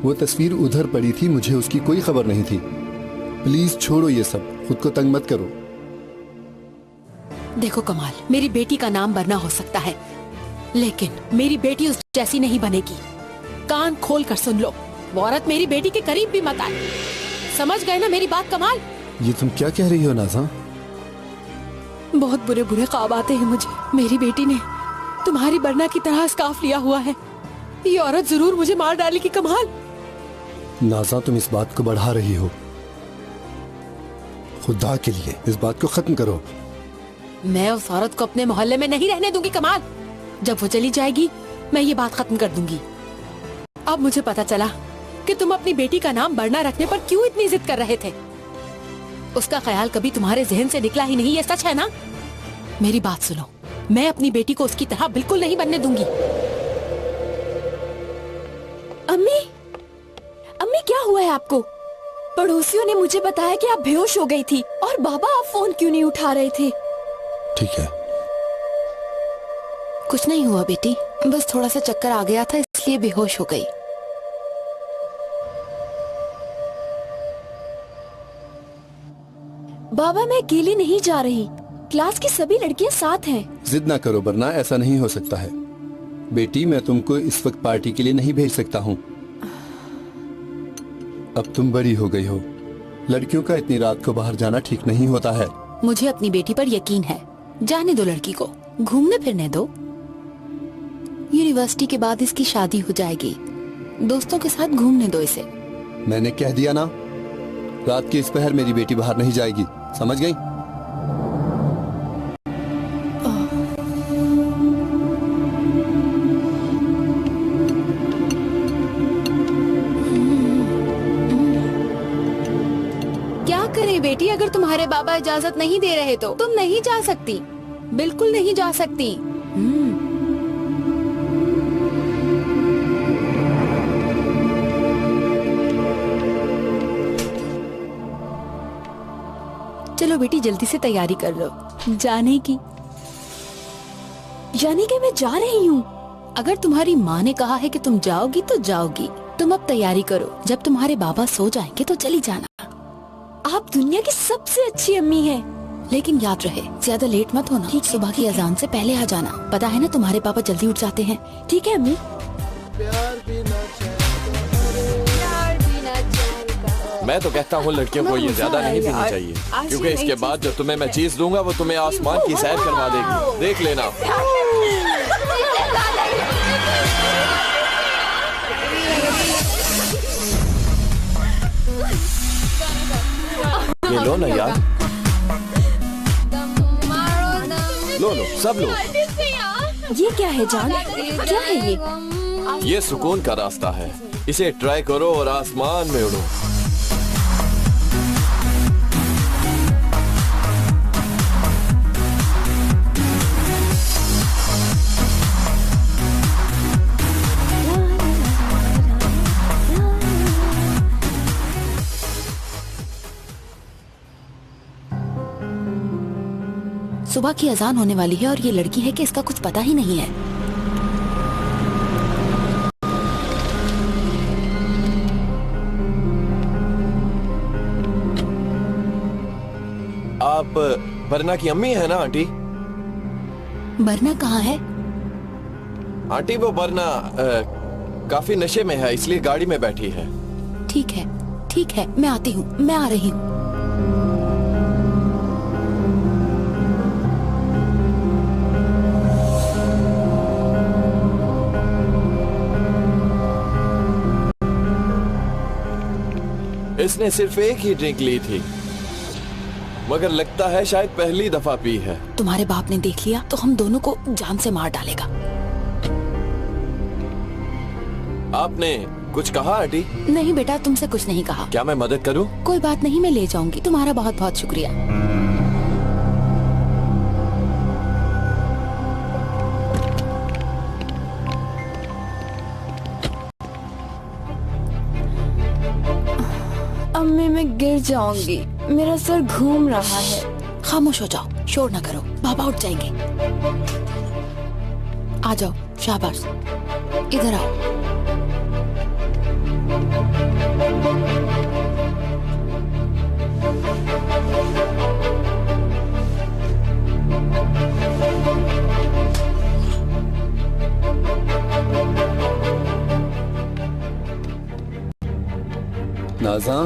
वो तस्वीर उधर पड़ी थी, मुझे उसकी कोई खबर नहीं थी। प्लीज छोड़ो ये सब, खुद को तंग मत करो। देखो कमाल, मेरी बेटी का नाम बरना हो सकता है, लेकिन मेरी बेटी उस जैसी नहीं बनेगी। कान खोल कर सुन लो, वो औरत मेरी बेटी के करीब भी मत आए। समझ गए ना मेरी बात कमाल? ये तुम क्या कह रही हो नाज़ा? बहुत बुरे बुरे ख्वाब आते हैं मुझे। मेरी बेटी ने तुम्हारी बरना की तरह स्कार्फ लिया हुआ है। ये औरत जरूर मुझे मार डालेगी कमाल। नाज़ा, तुम इस बात को बढ़ा रही हो। खुदा के लिए इस बात को खत्म करो। मैं उस औरत को अपने मोहल्ले में नहीं रहने दूंगी कमाल। जब वो चली जाएगी मैं ये बात खत्म कर दूंगी। अब मुझे पता चला कि तुम अपनी बेटी का नाम बरना रखने पर क्यों इतनी जिद कर रहे थे। उसका ख्याल कभी तुम्हारे जहन से निकला ही नहीं, ये सच है ना? मेरी बात सुनो, मैं अपनी बेटी को उसकी तरह बिल्कुल नहीं बनने दूंगी। अम्मी, अम्मी क्या हुआ है आपको? पड़ोसियों ने मुझे बताया कि आप बेहोश हो गई थी। और बाबा, आप फोन क्यों नहीं उठा रहे थे? ठीक है, कुछ नहीं हुआ बेटी, बस थोड़ा सा चक्कर आ गया था इसलिए बेहोश हो गई। बाबा, मैं अकेली नहीं जा रही, क्लास की सभी लड़कियां साथ हैं। जिद ना करो वरना ऐसा नहीं हो सकता है। बेटी, मैं तुमको इस वक्त पार्टी के लिए नहीं भेज सकता हूँ। अब तुम बड़ी हो गई हो, लड़कियों का इतनी रात को बाहर जाना ठीक नहीं होता है। मुझे अपनी बेटी पर यकीन है, जाने दो लड़की को, घूमने फिरने दो। यूनिवर्सिटी के बाद इसकी शादी हो जाएगी, दोस्तों के साथ घूमने दो इसे। मैंने कह दिया ना, रात के इस पहर मेरी बेटी बाहर नहीं जाएगी, समझ गई? क्या करे बेटी, अगर तुम्हारे बाबा इजाजत नहीं दे रहे तो तुम नहीं जा सकती, बिल्कुल नहीं जा सकती। चलो बेटी, जल्दी से तैयारी कर लो जाने की। यानी कि मैं जा रही हूँ? अगर तुम्हारी माँ ने कहा है कि तुम जाओगी तो जाओगी। तुम अब तैयारी करो, जब तुम्हारे बाबा सो जाएंगे तो चली जाना। आप दुनिया की सबसे अच्छी अम्मी हैं। लेकिन याद रहे, ज्यादा लेट मत होना। सुबह की अजान से पहले आ जाना। पता है ना तुम्हारे पापा जल्दी उठ जाते हैं। ठीक है अम्मी। मैं तो कहता हूँ लड़कियों को ये ज्यादा नहीं पीनी चाहिए, क्योंकि इसके बाद जो तुम्हें मैं चीज दूंगा वो तुम्हें आसमान की सैर करवा देगी, देख लेना। लो ना यार, लो लो सब लो। ये क्या है जान, क्या है ये सुकून का रास्ता है, इसे ट्राई करो और आसमान में उड़ो। सुबह की अजान होने वाली है और ये लड़की है कि इसका कुछ पता ही नहीं है। आप बरना की अम्मी है ना आंटी? बरना कहाँ है? आंटी वो बरना काफी नशे में है, इसलिए गाड़ी में बैठी है। ठीक है ठीक है, मैं आती हूँ, मैं आ रही हूँ। इसने सिर्फ एक ही ड्रिंक ली थी, मगर लगता है शायद पहली दफा पी है। तुम्हारे बाप ने देख लिया तो हम दोनों को जान से मार डालेगा। आपने कुछ कहा आंटी? नहीं बेटा, तुमसे कुछ नहीं कहा। क्या मैं मदद करूं? कोई बात नहीं, मैं ले जाऊंगी। तुम्हारा बहुत बहुत शुक्रिया। अम्मी मैं गिर जाऊंगी, मेरा सर घूम रहा है। खामोश हो जाओ, शोर ना करो, बाबा उठ जाएंगे। आ जाओ, शाबाश, इधर आओ। नाज़ा,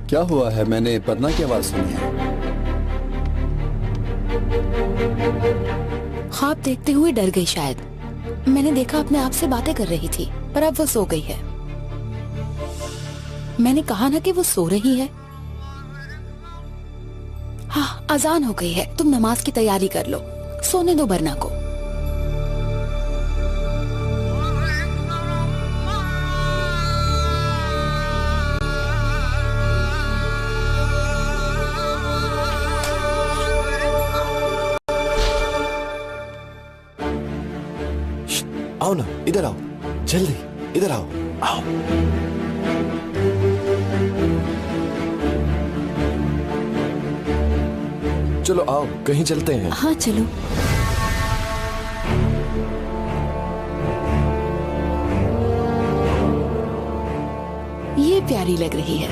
क्या हुआ है? मैंने बरना की आवाज सुनी है। ख्वाब देखते हुए डर गई शायद। मैंने देखा अपने आप से बातें कर रही थी, पर अब वो सो गई है। मैंने कहा ना कि वो सो रही है। हाँ, अजान हो गई है, तुम नमाज की तैयारी कर लो। सोने दो बरना को। आओ ना, इधर आओ, जल्दी इधर आओ, आओ। चलो आओ, कहीं चलते हैं। हाँ चलो। ये प्यारी लग रही है।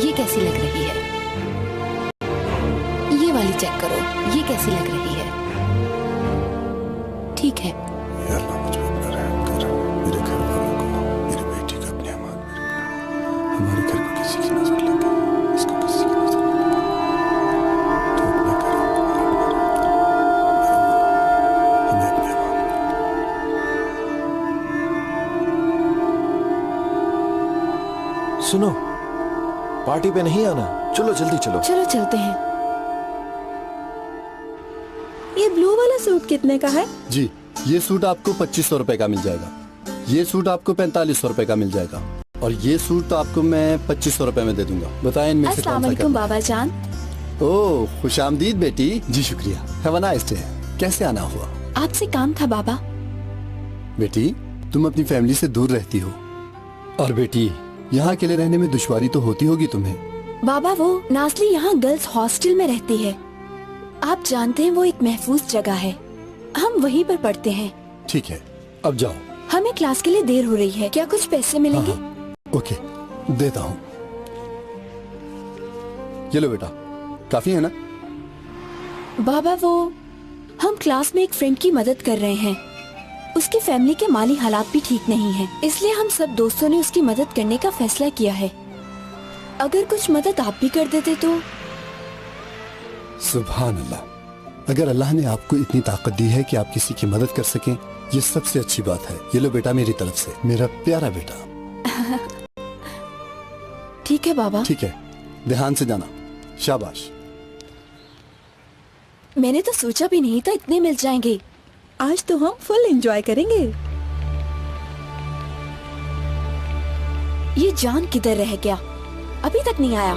ये कैसी लग रही है? ये वाली चेक करो, ये कैसी लग रही है? ठीक है। या अल्लाह मुझ पे अपना रहम कर, मेरे घर वालों को, मेरी बेटी को अपने अमान में रखना। हमारे घर को किसी की नजर लगे, इसको किसी की नजर लगे तो अपना घर हमें अपने अमान में। सुनो, पार्टी पे नहीं आना, चलो जल्दी चलो। चलो चलते हैं। ये ब्लू वाला सूट कितने का है? जी, ये सूट आपको 2500 रुपए का मिल जाएगा। ये सूट आपको 4500 रुपए का मिल जाएगा। और ये सूट तो आपको मैं 2500 रुपए में दे दूंगा। बताएं इनमें से अस्सलाम कौन सा वालेकुम करना? बाबा जान। ओह, खुशामदीद बेटी। जी शुक्रिया। Have a nice day. कैसे आना हुआ? आपसे काम था बाबा। बेटी, तुम अपनी फैमिली से दूर रहती हो, और बेटी यहाँ अकेले रहने में दुश्वारी तो होती होगी तुम्हें। बाबा वो नासली यहाँ गर्ल्स हॉस्टल में रहती है। आप जानते हैं वो एक महफूज जगह है, हम वहीं पर पढ़ते हैं। ठीक है, अब जाओ। हमें क्लास के लिए देर हो रही है, क्या कुछ पैसे मिलेंगे? ओके, देता हूँ। ये लो बेटा, काफी है ना? बाबा वो हम क्लास में एक फ्रेंड की मदद कर रहे हैं। उसकी फैमिली के माली हालात भी ठीक नहीं हैं, इसलिए हम सब दोस्तों ने उसकी मदद करने का फैसला किया है। अगर कुछ मदद आप भी कर देते तो। सुभान अल्लाह, अगर अल्लाह ने आपको इतनी ताकत दी है कि आप किसी की मदद कर सकें, ये सबसे अच्छी बात है। ये लो बेटा, मेरी तरफ से, मेरा प्यारा बेटा। ठीक है बाबा। ठीक है, ध्यान से जाना। शाबाश। मैंने तो सोचा भी नहीं था इतने मिल जाएंगे। आज तो हम फुल एंजॉय करेंगे। ये जान किधर रह गया, अभी तक नहीं आया।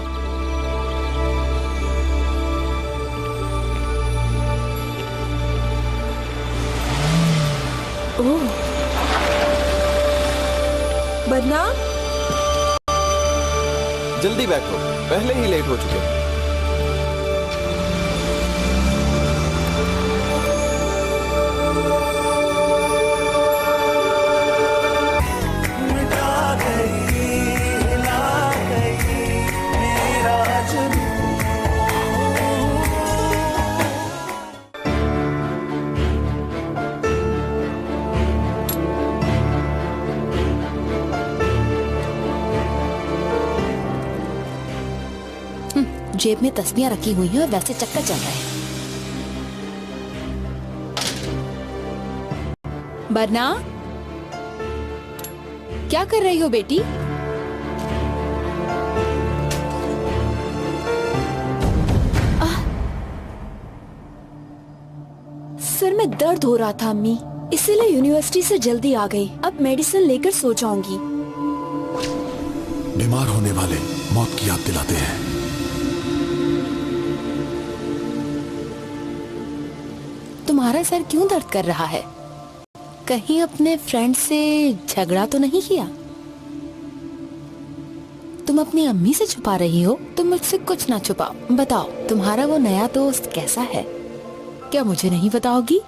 ओह, बरना जल्दी बैठो, पहले ही लेट हो चुके हैं। जेब में तस्वीरें रखी हुई हैं और वैसे चक्कर चल रहे हैं। बरना, क्या कर रही हो बेटी? सर में दर्द हो रहा था अम्मी, इसीलिए यूनिवर्सिटी से जल्दी आ गई। अब मेडिसिन लेकर सो जाऊंगी। बीमार होने वाले मौत की याद दिलाते हैं। तुम्हारा सर क्यों दर्द कर रहा है? कहीं अपने फ्रेंड से झगड़ा तो नहीं किया? तुम अपनी अम्मी से छुपा रही हो? तुम मुझसे कुछ ना छुपाओ, बताओ तुम्हारा वो नया दोस्त कैसा है? क्या मुझे नहीं बताओगी?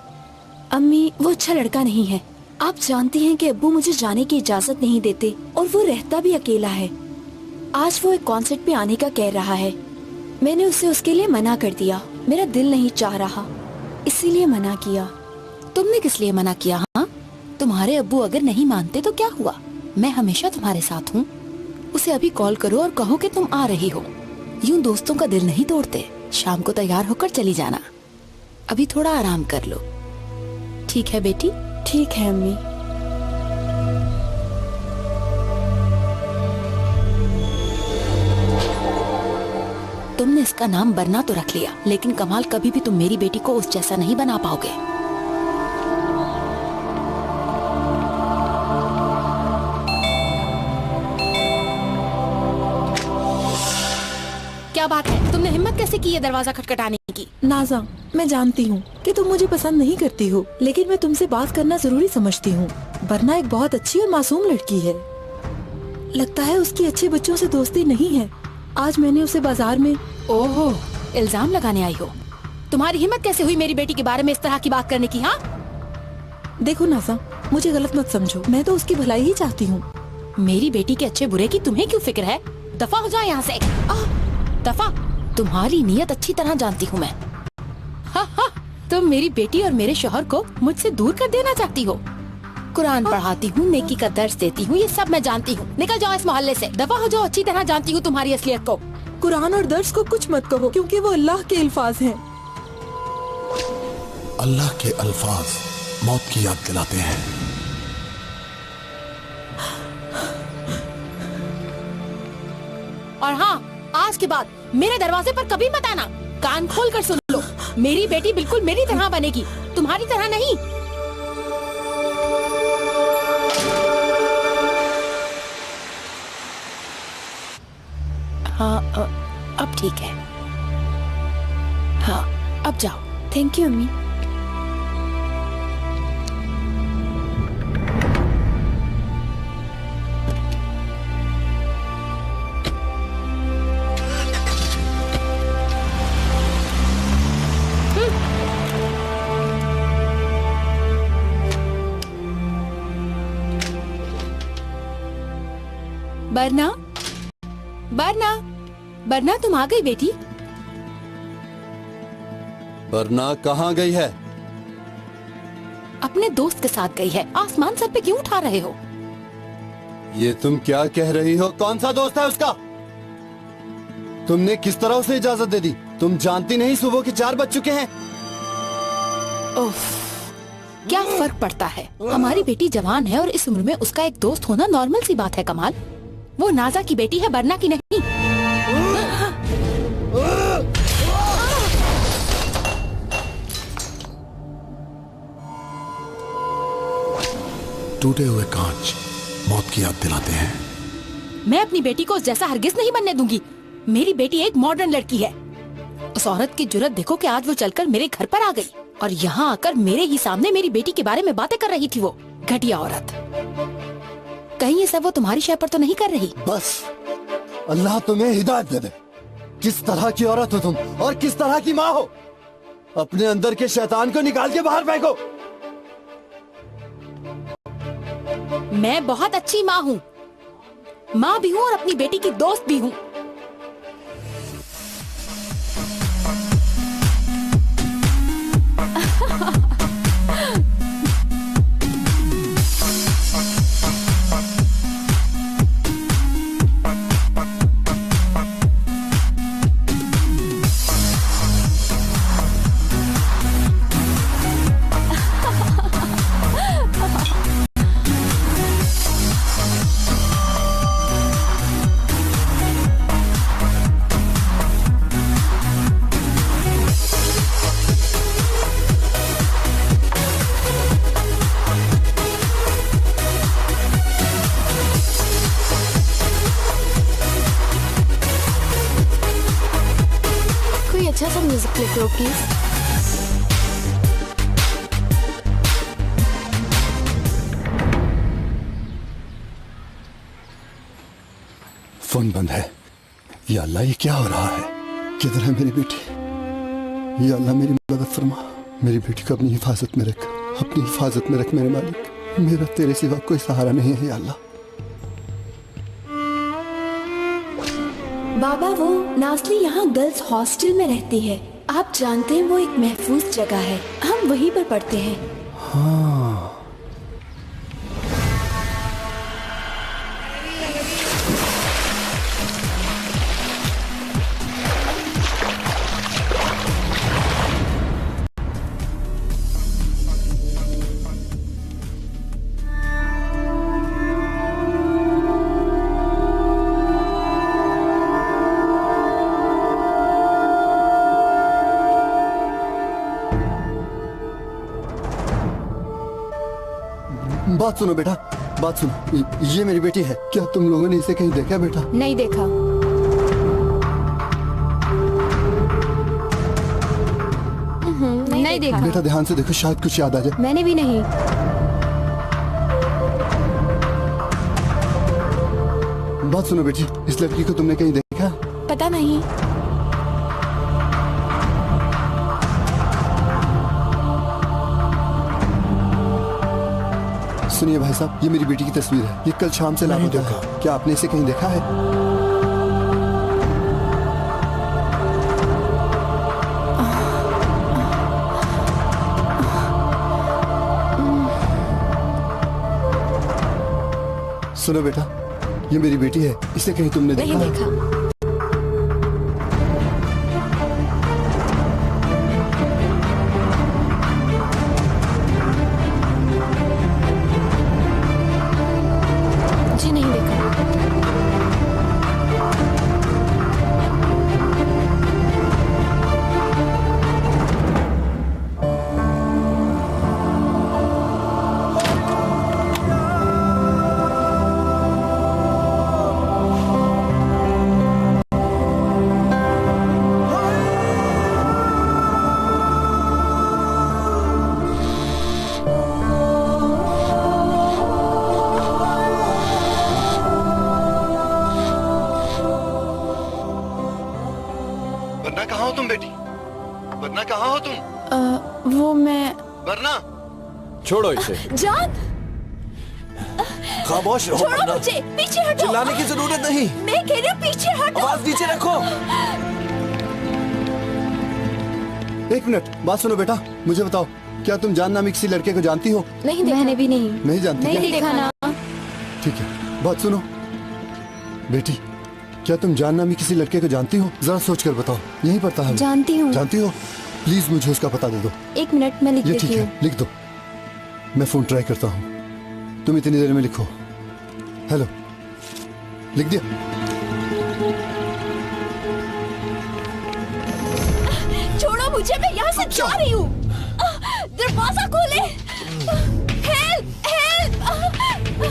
अम्मी, वो अच्छा लड़का नहीं है। आप जानती हैं कि अब्बू मुझे जाने की इजाजत नहीं देते और वो रहता भी अकेला है। आज वो एक कॉन्सर्ट पे आने का कह रहा है। मैंने उसे उसके लिए मना कर दिया। मेरा दिल नहीं चाह रहा, इसीलिए मना किया। तुमने किस लिए मना किया? हाँ, तुम्हारे अब्बू अगर नहीं मानते तो क्या हुआ? मैं हमेशा तुम्हारे साथ हूँ। उसे अभी कॉल करो और कहो कि तुम आ रही हो। यूं दोस्तों का दिल नहीं तोड़ते। शाम को तैयार होकर चली जाना। अभी थोड़ा आराम कर लो, ठीक है बेटी? ठीक है अम्मी। तुमने इसका नाम बरना तो रख लिया, लेकिन कमाल, कभी भी तुम मेरी बेटी को उस जैसा नहीं बना पाओगे। क्या बात है? तुमने हिम्मत कैसे की ये दरवाजा खटखटाने की? नाज़ा, मैं जानती हूँ कि तुम मुझे पसंद नहीं करती हो, लेकिन मैं तुमसे बात करना जरूरी समझती हूँ। बरना एक बहुत अच्छी और मासूम लड़की है। लगता है उसकी अच्छे बच्चों से दोस्ती नहीं है। आज मैंने उसे बाजार में। ओहो, इल्जाम लगाने आई हो? तुम्हारी हिम्मत कैसे हुई मेरी बेटी के बारे में इस तरह की बात करने की? हाँ, देखो नाज़ा, मुझे गलत मत समझो, मैं तो उसकी भलाई ही चाहती हूँ। मेरी बेटी के अच्छे बुरे की तुम्हें क्यों फिक्र है? दफा हो जाओ यहाँ से। दफा। तुम्हारी नीयत अच्छी तरह जानती हूँ मैं। हाँ, तुम मेरी बेटी और मेरे शौहर को मुझसे दूर कर देना चाहती हो। कुरान पढ़ाती हूँ, नेकी का दर्स देती हूँ, ये सब मैं जानती हूँ। निकल जाओ इस मोहल्ले से, दफा हो जाओ। अच्छी तरह जानती हूँ तुम्हारी असलियत को। कुरान और दर्स को कुछ मत कहो, क्योंकि वो अल्लाह के अल्फाज हैं। अल्लाह के अल्फाज मौत की याद दिलाते हैं। और हाँ, आज के बाद मेरे दरवाजे पर कभी मत आना। कान खोल कर सुन लो, मेरी बेटी बिल्कुल मेरी तरह बनेगी, तुम्हारी तरह नहीं। हाँ, अब ठीक है। हाँ, अब जाओ। थैंक यू अम्मी। बरना, बरना, बरना, तुम आ गई बेटी? बरना कहाँ गई है? अपने दोस्त के साथ गई है। आसमान सर पे क्यों उठा रहे हो? ये तुम क्या कह रही हो? कौन सा दोस्त है उसका? तुमने किस तरह उसे इजाजत दे दी? तुम जानती नहीं सुबह के 4 बज चुके हैं। उफ, क्या फर्क पड़ता है? हमारी बेटी जवान है और इस उम्र में उसका एक दोस्त होना नॉर्मल सी बात है। कमाल, वो नाजा की बेटी है, बरना की नहीं। टूटे हुए कांच मौत की याद दिलाते हैं। मैं अपनी बेटी को उस जैसा हरगिज नहीं बनने दूंगी। मेरी बेटी एक मॉडर्न लड़की है। उस औरत की जुर्रत देखो कि आज वो चलकर मेरे घर पर आ गई और यहाँ आकर मेरे ही सामने मेरी बेटी के बारे में बातें कर रही थी। वो घटिया औरत। कहीं ये सब वो तुम्हारी शय पर तो नहीं कर रही? बस अल्लाह तुम्हें हिदायत दे दे। किस तरह की औरत हो तुम और किस तरह की माँ हो? अपने अंदर के शैतान को निकाल के बाहर फेंको। मैं बहुत अच्छी माँ हूँ, माँ भी हूँ और अपनी बेटी की दोस्त भी हूँ। अच्छा सा म्यूजिक प्ले करो प्लीज। फोन बंद है। या अल्लाह ये क्या हो रहा है? किधर है मेरी बेटी? या अल्लाह मेरी मदद फरमा। मेरी बेटी को अपनी हिफाजत में रख, अपनी हिफाजत में रख मेरे मालिक। मेरा तेरे सिवा कोई सहारा नहीं है या अल्लाह। बाबा वो नाज़ली यहाँ गर्ल्स हॉस्टल में रहती है। आप जानते हैं वो एक महफूज जगह है, हम वहीं पर पढ़ते हैं। हाँ बात सुनो बेटा, बात सुनो। ये मेरी बेटी है। क्या तुम लोगों ने इसे कहीं देखा बेटा? नहीं देखा। नहीं देखा। बेटा ध्यान से देखो, शायद कुछ याद आ जाए। मैंने भी नहीं। बात सुनो बेटी, इस लड़की को तुमने कहीं देखा? पता नहीं। सुनिए भाई साहब, ये मेरी बेटी की तस्वीर है। ये कल शाम से लापता है। क्या आपने इसे कहीं देखा है? सुनो बेटा, ये मेरी बेटी है। इसे कहीं तुमने देखा? नहीं देखा। जी नहीं देखा। वरना कहाँ हो तुम बेटी? वरना कहाँ हो तुम? वो मैं। वरना छोड़ो इसे। जान, खामोश रहो। छोड़ो मुझे, पीछे हटो। चिल्लाने की जरूरत नहीं। मैं कह रही हूँ पीछे हटो। आवाज नीचे रखो। एक मिनट, बात सुनो बेटा, मुझे बताओ, क्या तुम जान नामी किसी लड़के को जानती हो? नहीं देखा। मैंने भी नहीं। नहीं जानती? नहीं देखा ना। ठीक है, बात सुनो बेटी, क्या तुम जान नामी किसी लड़के को जानती हो? जरा सोच कर बताओ। यहीं पड़ता है? जानती हूँ। जानती हो? प्लीज मुझे उसका पता दे दो। एक मिनट में लिख ये देती ठीक हूँ। है, लिख दो। मैं फोन ट्राई करता हूँ, तुम इतनी देर में लिखो। हेलो, लिख दिया। छोड़ो मुझे, मैं यहाँ से जा रही हूँ। दरवाजा खोले। Help help.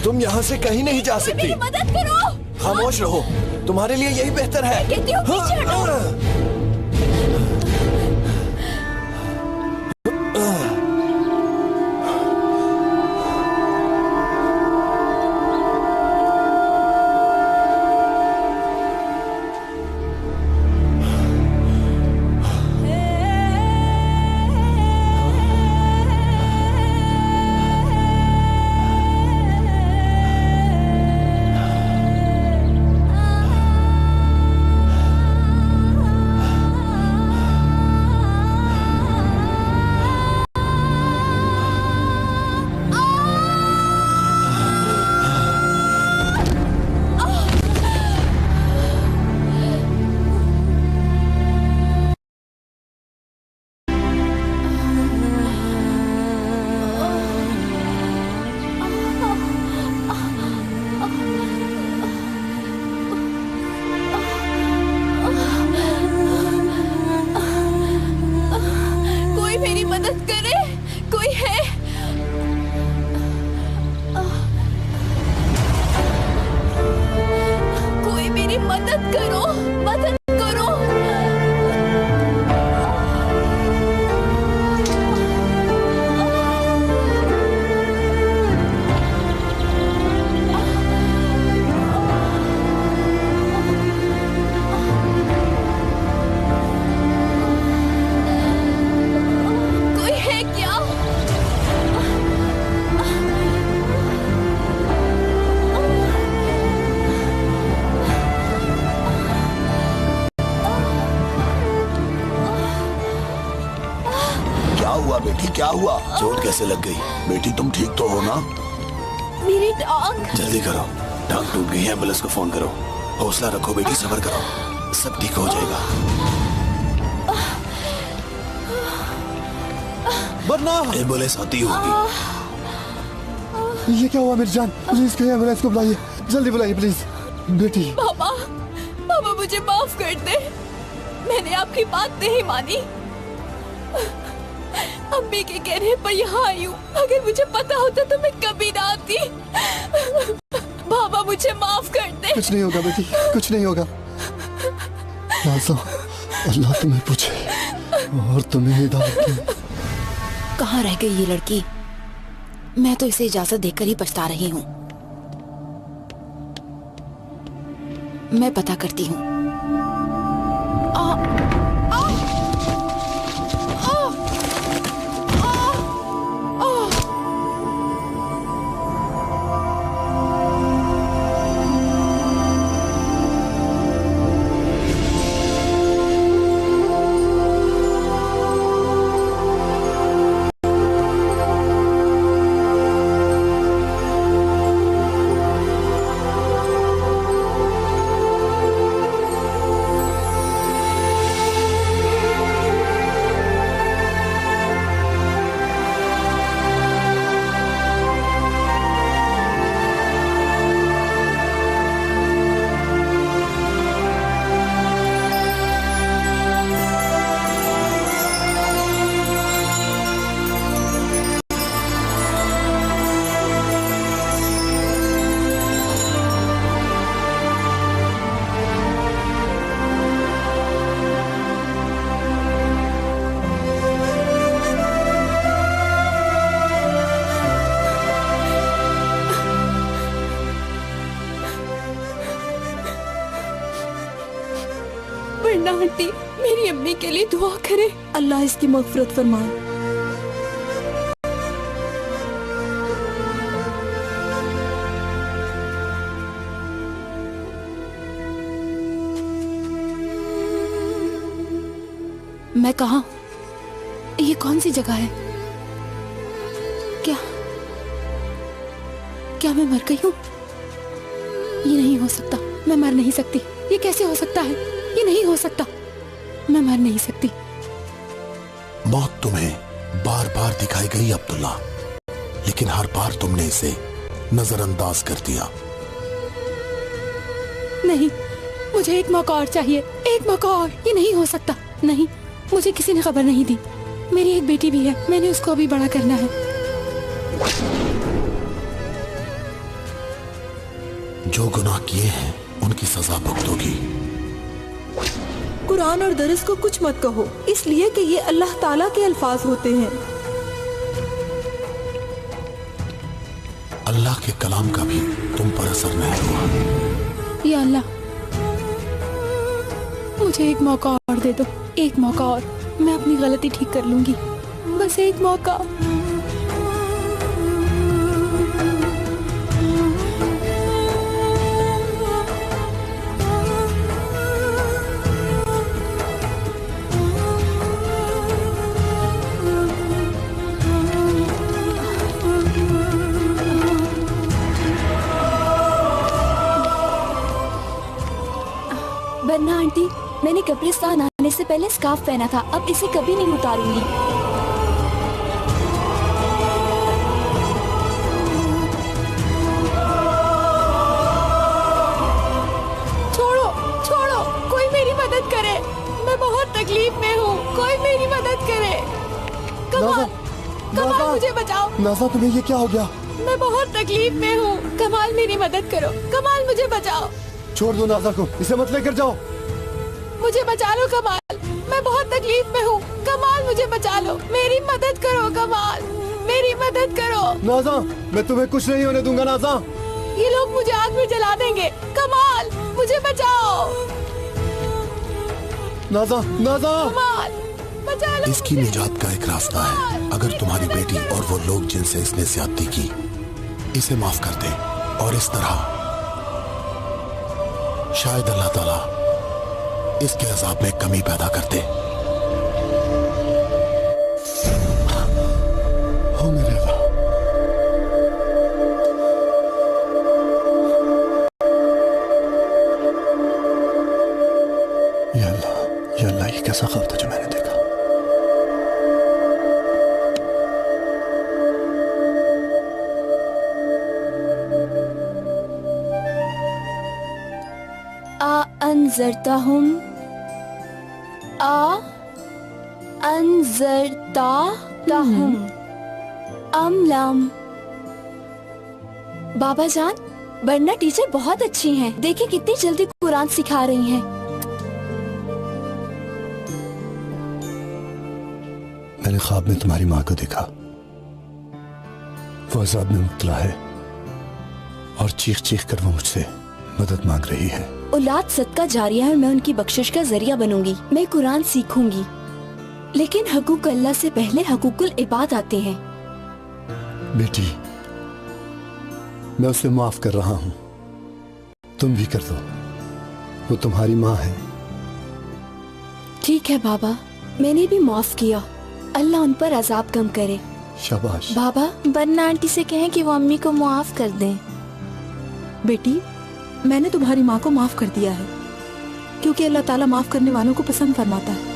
तुम यहाँ से कहीं नहीं जा सकती। मेरी मदद करो। खामोश रहो, तुम्हारे लिए यही बेहतर है। कहती हूँ पीछे हटो। बेटी क्या हुआ? चोट कैसे लग गई? बेटी तुम ठीक तो हो ना? मेरी टांग। जल्दी करो, टांग टूट गई है, एम्बुलेंस को फोन करो। हौसला रखो बेटी, सब्र करो, सब ठीक हो जाएगा। वरना एम्बुलेंस आती होगी। ये क्या हुआ मेरी जान? प्लीज कहीं एम्बुलेंस को बुलाइए, जल्दी बुलाइए प्लीज। बेटी पापा, पापा मुझे माफ कर दे, मैंने आपकी बात नहीं मानी। अम्मी के कहने पर यहाँ आई हूँ, अगर मुझे पता होता तो मैं कभी ना आती। पापा मुझे माफ कर दे। कुछ नहीं होगा बेटी, कुछ नहीं होगा। अल्लाह तुम्हें पूछे और तुम्हें हिदायत दे। कहाँ रह गई ये लड़की? मैं तो इसे इजाजत देकर ही पछता रही हूँ। मैं पता करती हूँ। आंटी, मेरी अम्मी के लिए दुआ करे, अल्लाह इसकी मगफिरत फरमाए। मैं कहाँ? ये कौन सी जगह है? क्या मैं मर गई हूँ? ये नहीं हो सकता, मैं मर नहीं सकती। ये कैसे हो सकता है? ये नहीं हो सकता, मैं मर नहीं सकती। मौत तुम्हें बार बार दिखाई गई अब्दुल्ला, लेकिन हर बार तुमने इसे नजरअंदाज कर दिया। नहीं, मुझे एक मौका और चाहिए, एक मौका और। ये नहीं हो सकता। नहीं, मुझे किसी ने खबर नहीं दी। मेरी एक बेटी भी है, मैंने उसको अभी बड़ा करना है। जो गुनाह किए हैं उनकी सजा भुगतोगी। कुरान और दरस को कुछ मत कहो, इसलिए कि ये अल्लाह ताला के अल्फाज होते हैं। अल्लाह के कलाम का भी तुम पर असर नहीं हुआ। या अल्लाह, मुझे एक मौका और दे दो, एक मौका और। मैं अपनी गलती ठीक कर लूंगी, बस एक मौका। बन्ना आंटी, मैंने कब्रिस्तान आने से पहले स्कार्फ पहना था, अब इसे कभी नहीं उतारूंगी। छोड़ो, छोड़ो, कोई मेरी मदद करे, मैं बहुत तकलीफ में हूँ, कोई मेरी मदद करे। कमाल, कमाल मुझे बचाओ। नाज़ा, तुम्हें ये क्या हो गया? मैं बहुत तकलीफ में हूँ, कमाल मेरी मदद करो, कमाल मुझे बचाओ। छोड़ दो नाज़ा को, इसे मत लेकर जाओ। मुझे बचा लो कमाल, मैं बहुत तकलीफ में हूँ। कमाल मुझे बचा लो, मेरी मदद करो कमाल, मेरी मदद करो। नाज़ा, मैं तुम्हें कुछ नहीं होने दूंगा नाज़ा। ये लोग मुझे आग में जला देंगे। कमाल मुझे बचाओ। नाज़ा, नाज़ा, कमाल बचा लो। इसकी निजात का एक रास्ता है। अगर तुम्हारी बेटी और वो लोग जिनसे इसने ज्यादती की इसे माफ कर दे, और इस तरह शायद अल्लाह ताला इसके अजाब में कमी पैदा कर दे। हो मेरे अल्लाह, या अल्लाह, ये कैसा ख्वाब था जो मैंने देखा। अंज़रताहुम अंज़रताहुम अमलम। बाबा जान, बन्ना टीचर बहुत अच्छी हैं। देखिए कितनी जल्दी कुरान सिखा रही हैं। मैंने ख्वाब में तुम्हारी माँ को देखा, वो अज़ाब में मुब्तला है और चीख चीख कर वो मुझसे मदद मांग रही है। औलाद सदका जारिया है, मैं उनकी बख्शिश का जरिया बनूंगी। मैं कुरान सीखूंगी, लेकिन हकूक अल्लाह से पहले हकूकुल इबाद आते हैं। बेटी, मैं उसे माफ कर रहा हूँ, तुम भी कर दो, वो तुम्हारी माँ है। ठीक है बाबा, मैंने भी माफ किया। अल्लाह उन पर अजाब कम करे। शाबाश। बाबा, बन्ना आंटी से कहें कि वो अम्मी को माफ कर दें। बेटी, मैंने तुम्हारी माँ को माफ कर दिया है, क्योंकि अल्लाह ताला माफ करने वालों को पसंद फरमाता है।